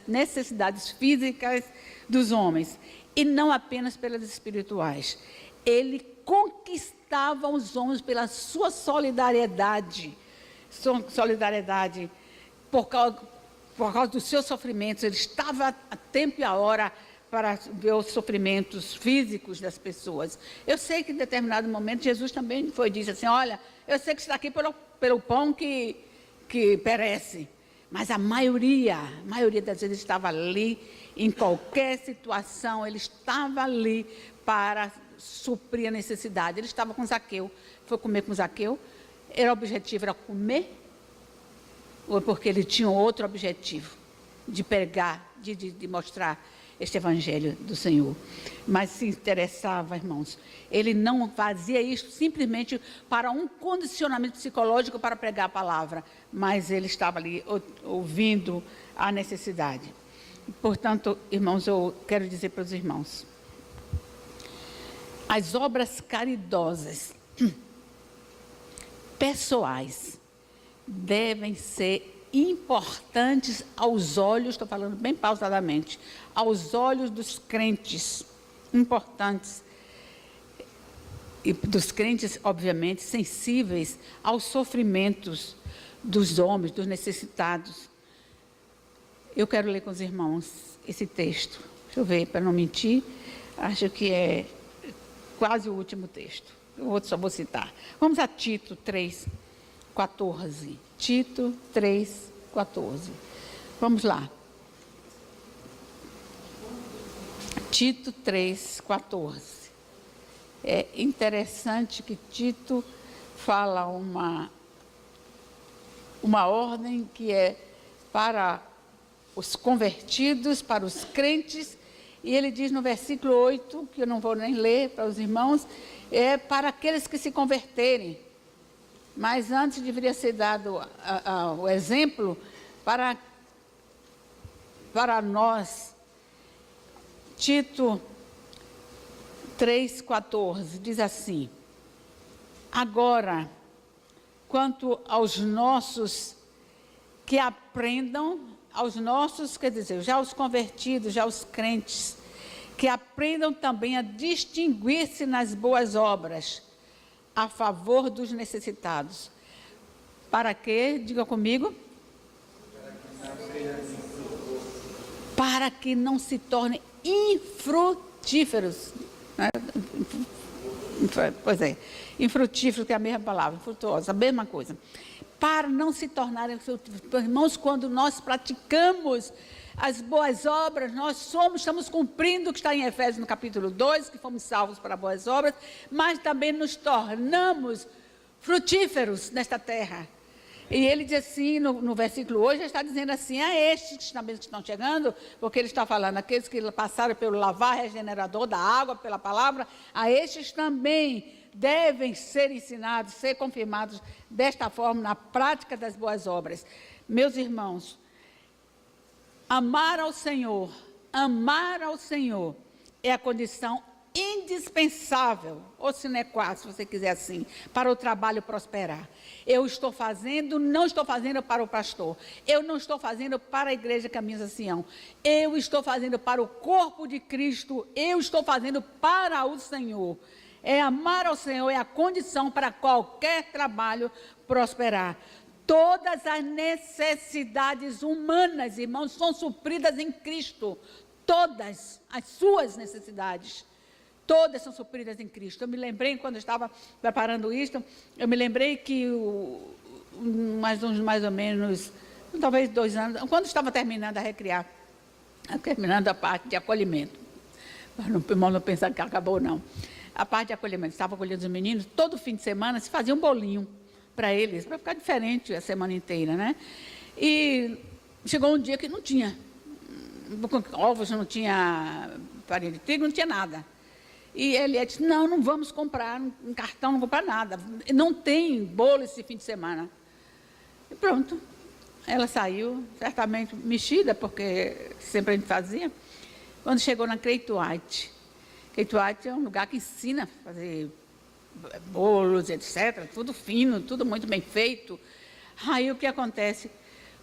necessidades físicas dos homens e não apenas pelas espirituais. Ele conquistava os homens pela sua solidariedade. Solidariedade por causa dos seus sofrimentos. Ele estava a tempo e a hora para ver os sofrimentos físicos das pessoas. Eu sei que em determinado momento Jesus também disse assim, olha, eu sei que está aqui pelo pão que perece, mas a maioria das vezes estava ali, em qualquer situação, ele estava ali para suprir a necessidade. Ele estava com Zaqueu, foi comer com Zaqueu, o objetivo era comer, ou porque ele tinha outro objetivo, de pregar, de mostrar este evangelho do Senhor. Mas se interessava, irmãos, ele não fazia isso simplesmente para um condicionamento psicológico para pregar a palavra, mas ele estava ali ouvindo a necessidade. Portanto, irmãos, eu quero dizer para os irmãos, as obras caridosas, pessoais, devem ser importantes aos olhos, estou falando bem pausadamente, aos olhos dos crentes, importantes, e dos crentes, obviamente, sensíveis aos sofrimentos dos homens, dos necessitados. Eu quero ler com os irmãos esse texto, deixa eu ver, para não mentir, acho que é quase o último texto, eu só vou citar. Vamos a Tito 3:14. Tito 3:14. Vamos lá. Tito 3:14. É interessante que Tito fala uma ordem que é para os convertidos, para os crentes, e ele diz no versículo 8, que eu não vou nem ler para os irmãos, é para aqueles que se converterem. Mas antes deveria ser dado o exemplo para nós. Tito 3,14 diz assim: agora, quanto aos nossos que aprendam, aos nossos, quer dizer, já os convertidos, já os crentes, que aprendam também a distinguir-se nas boas obras, a favor dos necessitados. Para quê? Diga comigo. Para que não se tornem infrutíferos. Pois é, infrutífero, que é a mesma palavra, infrutuosa, a mesma coisa. Para não se tornarem infrutíferos. Irmãos, quando nós praticamos as boas obras, nós estamos cumprindo o que está em Efésios no capítulo 2, que fomos salvos para boas obras, mas também nos tornamos frutíferos nesta terra. E ele diz assim, no versículo 8, ele está dizendo assim, a estes também que estão chegando, porque ele está falando, aqueles que passaram pelo lavar regenerador da água, pela palavra, a estes também devem ser ensinados, ser confirmados desta forma na prática das boas obras. Meus irmãos, amar ao Senhor é a condição indispensável, ou sine qua, se você quiser assim, para o trabalho prosperar. Eu estou fazendo, não estou fazendo para o pastor, eu não estou fazendo para a igreja Caminhos da Sião, eu estou fazendo para o corpo de Cristo, eu estou fazendo para o Senhor. Amar ao Senhor é a condição para qualquer trabalho prosperar. Todas as necessidades humanas, irmãos, são supridas em Cristo. Todas as suas necessidades, todas são supridas em Cristo. Eu me lembrei, quando eu estava preparando isto, eu me lembrei que mais ou menos, talvez 2 anos, quando estava terminando a parte de acolhimento, para não pensar que acabou, não. A parte de acolhimento, estava acolhendo os meninos, todo fim de semana se fazia um bolinho para eles, para ficar diferente a semana inteira, né? E chegou um dia que não tinha ovos, não tinha farinha de trigo, não tinha nada. E ele disse, não vamos comprar um cartão, não comprar nada, não tem bolo esse fim de semana. E pronto, ela saiu, certamente mexida, porque sempre a gente fazia. Quando chegou na Create White é um lugar que ensina a fazer bolos, etc., tudo fino, tudo muito bem feito. Aí o que acontece?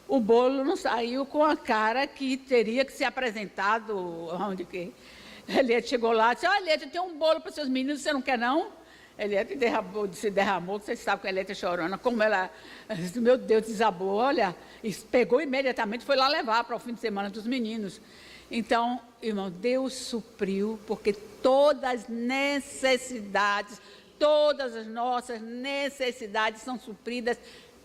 O bolo não saiu com a cara que teria que ser apresentado, onde que... Eliette chegou lá e disse, Eliette, tem um bolo para os seus meninos, você não quer não? Eliette se derramou, vocês sabem que a Eliette é chorona, como ela, meu Deus, desabou, olha, e pegou imediatamente, foi lá levar para o fim de semana dos meninos. Então, irmão, Deus supriu, porque todas as necessidades, todas as nossas necessidades são supridas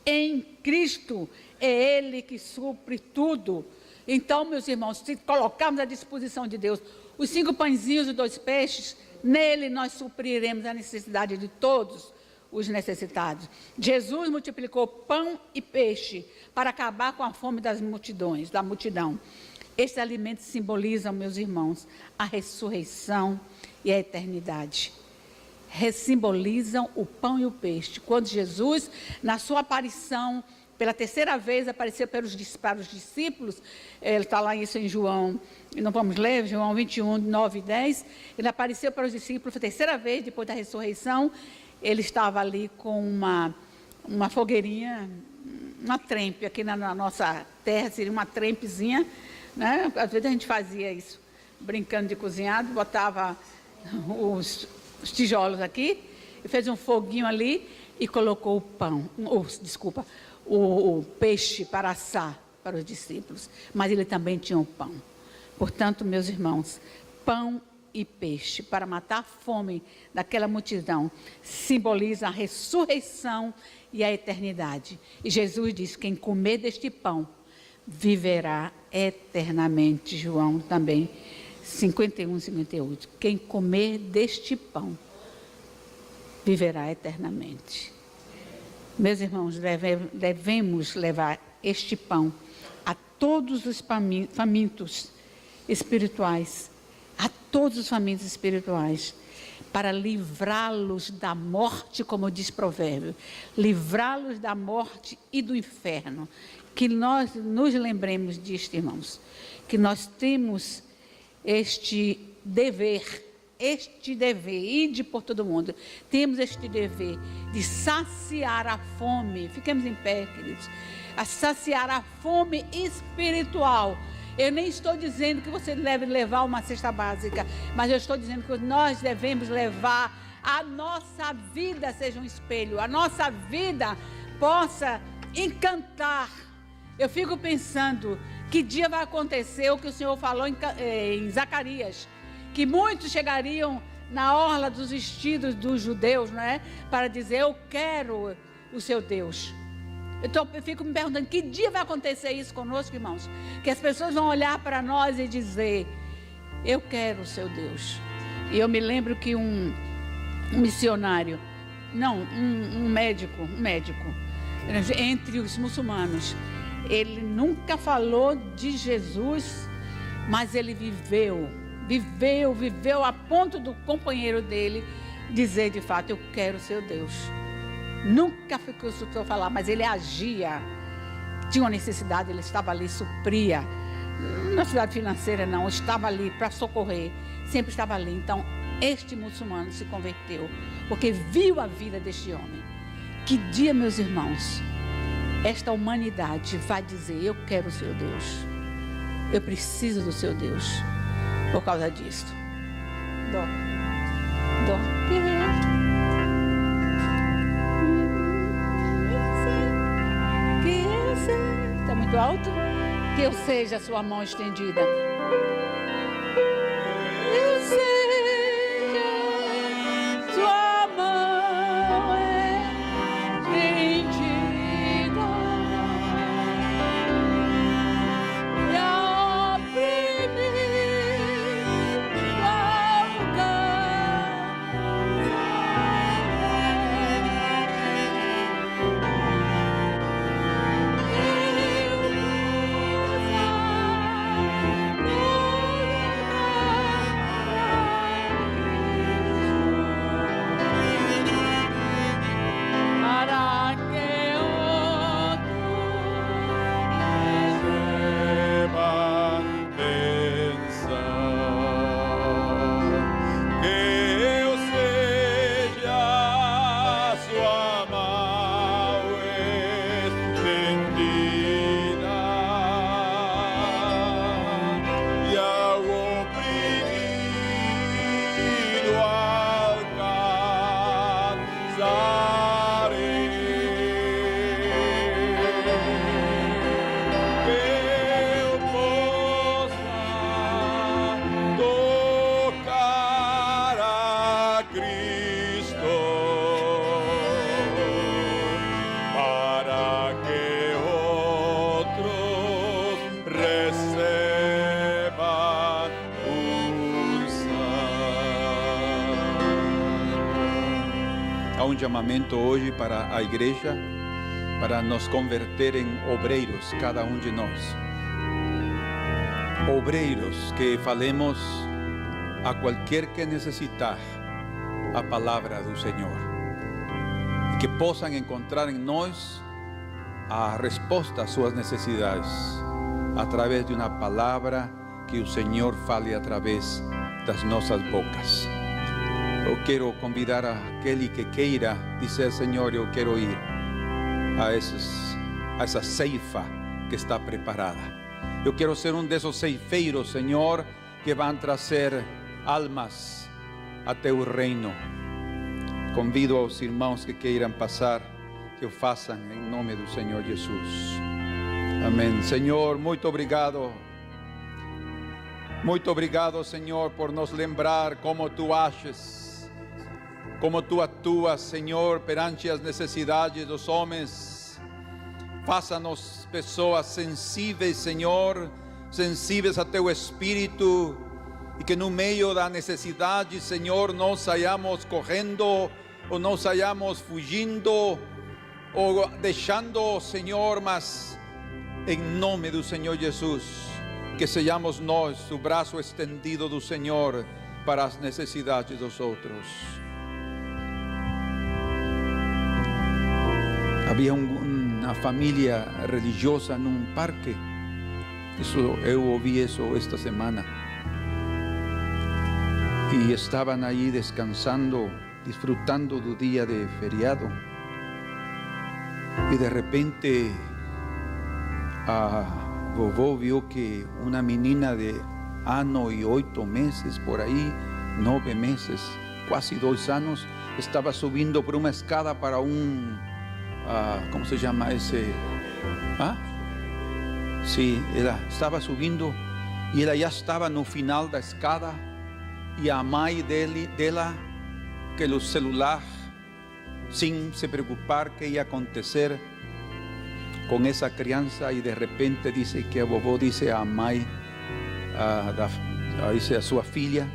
em Cristo. É Ele que supre tudo. Então, meus irmãos, se colocarmos à disposição de Deus os 5 pãezinhos e 2 peixes, nele nós supriremos a necessidade de todos os necessitados. Jesus multiplicou pão e peixe para acabar com a fome da multidão. Estes alimentos simbolizam, meus irmãos, a ressurreição e a eternidade. Simbolizam o pão e o peixe. Quando Jesus, na sua aparição, pela 3ª vez, apareceu para os discípulos, ele está lá isso em João, não vamos ler, João 21, 9 e 10, ele apareceu para os discípulos pela 3ª vez, depois da ressurreição, ele estava ali com uma fogueirinha, uma trempe, aqui na nossa terra seria uma trempezinha, né? Às vezes a gente fazia isso, brincando de cozinhado, botava os tijolos aqui, e fez um foguinho ali e colocou o peixe para assar para os discípulos, mas ele também tinha o pão. Portanto, meus irmãos, pão e peixe para matar a fome daquela multidão simboliza a ressurreição e a eternidade. E Jesus disse, quem comer deste pão viverá eternamente. João também 51, 58. Quem comer deste pão viverá eternamente. Meus irmãos, devemos levar este pão a todos os famintos espirituais, para livrá-los da morte, como diz Provérbio, livrá-los da morte e do inferno. Que nós nos lembremos disto, irmãos, que nós temos este dever, ide por todo mundo, temos este dever de saciar a fome, fiquemos em pé, queridos, a saciar a fome espiritual. Eu nem estou dizendo que você deve levar uma cesta básica, mas eu estou dizendo que nós devemos levar a nossa vida seja um espelho, a nossa vida possa encantar. Eu fico pensando, que dia vai acontecer o que o Senhor falou em Zacarias, que muitos chegariam na orla dos vestidos dos judeus, não é? Para dizer, eu quero o seu Deus. Então, eu fico me perguntando, que dia vai acontecer isso conosco, irmãos? Que as pessoas vão olhar para nós e dizer, eu quero o seu Deus. E eu me lembro que um missionário, um médico, entre os muçulmanos, ele nunca falou de Jesus, mas ele viveu a ponto do companheiro dele dizer de fato, eu quero o seu Deus. Nunca ficou escutou falar, mas ele agia, tinha uma necessidade, ele estava ali, supria, na cidade financeira não, estava ali para socorrer, sempre estava ali. Então, este muçulmano se converteu, porque viu a vida deste homem. Que dia, meus irmãos, esta humanidade vai dizer, eu quero o seu Deus, eu preciso do seu Deus, por causa disto. Está muito alto? Que eu seja a sua mão estendida. Eu seja sua mão estendida. E ao oprimir Há um chamamento hoje para a igreja, para nos converter em obreiros, cada um de nós. Obreiros que falemos a qualquer que necessitar a palavra do Senhor. E que possam encontrar em nós a resposta às suas necessidades, através de uma palavra que o Senhor fale através das nossas bocas. Eu quero convidar aquele que queira dizer, Senhor, eu quero ir a essa ceifa que está preparada. Eu quero ser um desses ceifeiros, Senhor, que vão trazer almas a teu reino. Convido aos irmãos que queiram passar, que o façam em nome do Senhor Jesus. Amém. Senhor, muito obrigado. Muito obrigado, Senhor, por nos lembrar como tu ages, como tu atuas, Senhor, perante as necessidades dos homens. Faça-nos pessoas sensíveis, Senhor, sensíveis a teu Espírito, e que no meio da necessidade, Senhor, não saiamos correndo, ou não saiamos fugindo, ou deixando, Senhor, mas em nome do Senhor Jesus, que sejamos nós o braço estendido do Senhor, para as necessidades dos outros. Havia uma família religiosa num parque. Eu ouvi isso esta semana. E estavam aí descansando, disfrutando do dia de feriado. E de repente a vovó viu que uma menina de ano e 8 meses, por aí, 9 meses, quase 2 anos, estava subindo por uma escada para ¿cómo se llama ese? Sí, ela estava subindo e ela já estava no final da escada e a mãe dela, que o celular, sem se preocupar que ia acontecer com essa criança, e de repente disse que a vovó disse à mãe, disse a sua filha,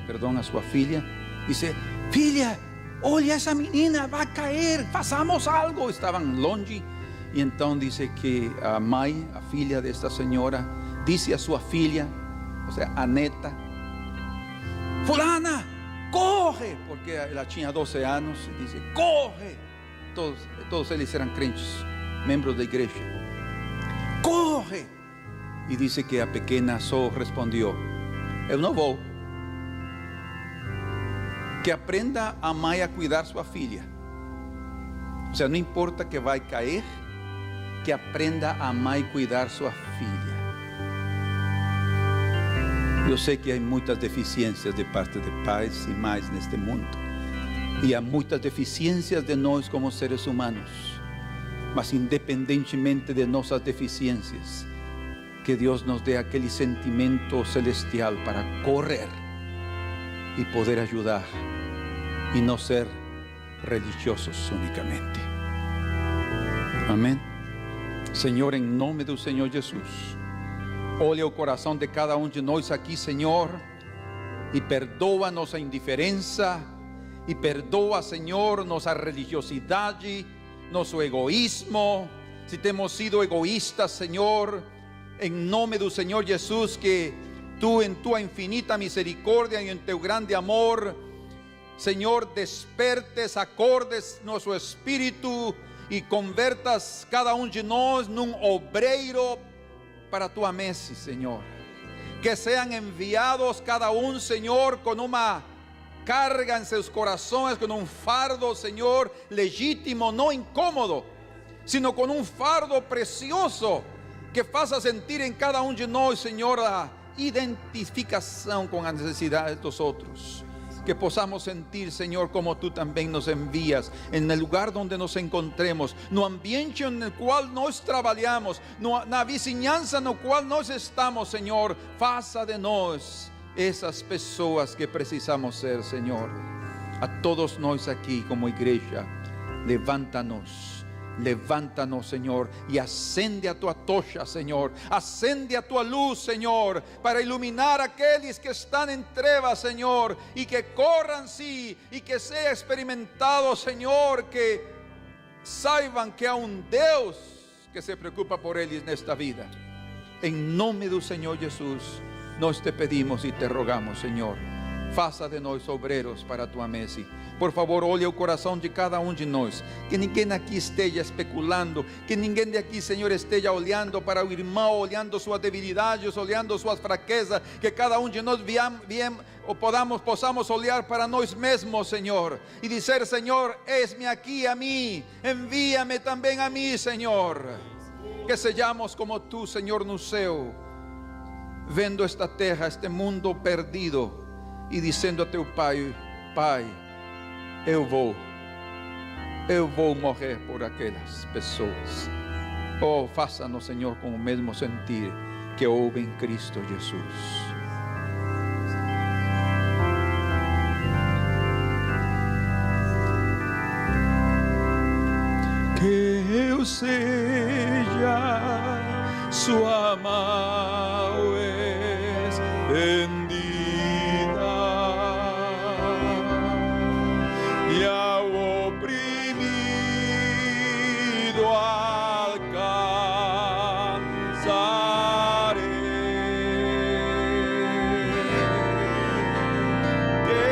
disse: filha, olha essa menina, vai cair, façamos algo. Estavam longe, e então disse que a mãe, a filha desta senhora, disse a sua filha, ou seja, a neta: fulana, corre, porque ela tinha 12 anos, e disse: corre. Todos eles eram crentes, membros da igreja. Corre. E disse que a pequena só respondeu: eu não vou. Que aprenda a mãe a cuidar sua filha. Ou seja, não importa que vai cair, que aprenda a mãe a cuidar sua filha. Eu sei que há muitas deficiências de parte de pais e mães neste mundo. E há muitas deficiências de nós como seres humanos. Mas independentemente de nossas deficiências, que Deus nos dê aquele sentimento celestial para correr e poder ajudar e não ser religiosos unicamente. Amém. Senhor, em nome do Senhor Jesus, olha o coração de cada um de nós aqui, Senhor, e perdoa nossa indiferença, e perdoa, Senhor, nossa religiosidade, nosso egoísmo. Se temos sido egoístas, Senhor, em nome do Senhor Jesus, que Tu, em Tua infinita misericórdia e em Teu grande amor, Senhor, despertes, acordes nosso espírito e convertas cada um de nós num obreiro para Tua mesa, Senhor. Que sejam enviados cada um, Senhor, com uma carga em seus corações, com um fardo, Senhor, legítimo, não incômodo, sino com um fardo precioso, que faça sentir em cada um de nós, Senhor, a identificação com as necessidades dos outros. Que possamos sentir, Senhor, como Tu também nos envias, en el lugar donde nos encontremos, no ambiente en el cual nós trabalhamos, na vizinhança no qual nós estamos, Senhor. Faça de nós essas pessoas que precisamos ser, Senhor. A todos nós aqui como igreja, levanta-nos, Senhor, e acende a Tua tocha, Senhor. Acende a Tua luz, Senhor, para iluminar aqueles que estão em trevas, Senhor, e que corram, sim, e que seja experimentado, Senhor, que saibam que há um Deus que se preocupa por eles nesta vida. Em nome do Senhor Jesus, nós te pedimos e te rogamos, Senhor, faça de nós obreiros para a Tua mesa. Por favor, olhe o coração de cada um de nós. Que ninguém aqui esteja especulando. Que ninguém de aqui, Senhor, esteja olhando para o irmão, olhando suas debilidades, olhando suas fraquezas. Que cada um de nós possamos olhar para nós mesmos, Senhor, e dizer: Senhor, eis-me aqui a mim. Envía-me também a mim, Senhor. Que sejamos como Tu, Senhor, no céu, vendo esta terra, este mundo perdido, e dizendo a Teu Pai: Pai, eu vou morrer por aquelas pessoas. Oh, faça-nos, Senhor, com o mesmo sentir que houve em Cristo Jesus. Que eu seja Sua mão estendida, e ao oprimido alcançarei. Que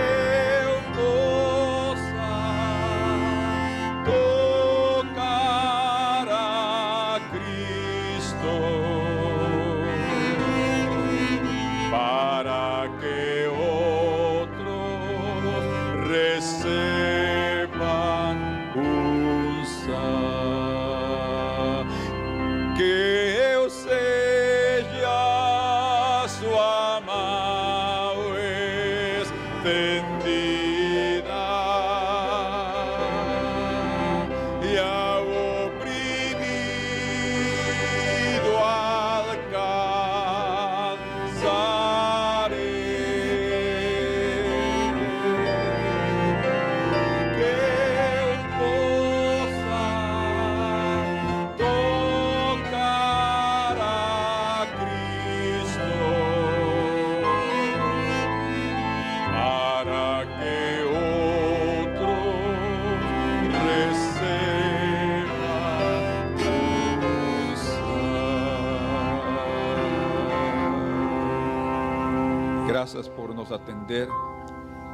Graças por nos atender.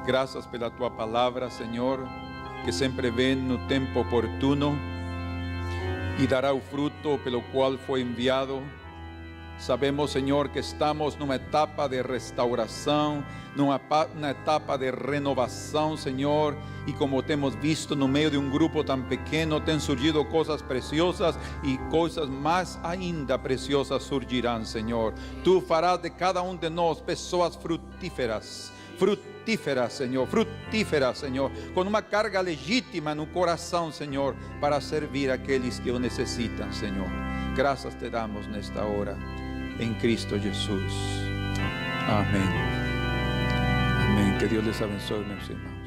Graças pela tua palavra, Senhor, que sempre vem no tempo oportuno e dará o fruto pelo qual foi enviado. Sabemos, Senhor, que estamos numa etapa de restauração, numa etapa de renovação, Senhor, e como temos visto no meio de um grupo tão pequeno, tem surgido coisas preciosas e coisas mais ainda preciosas surgirão, Senhor. Tu farás de cada um de nós pessoas frutíferas, Senhor, frutíferas, Senhor, com uma carga legítima no coração, Senhor, para servir aqueles que o necessitam, Senhor. Graças te damos nesta hora, em Cristo Jesus. Amém. Amém. Que Deus les abençoe, meus irmãos.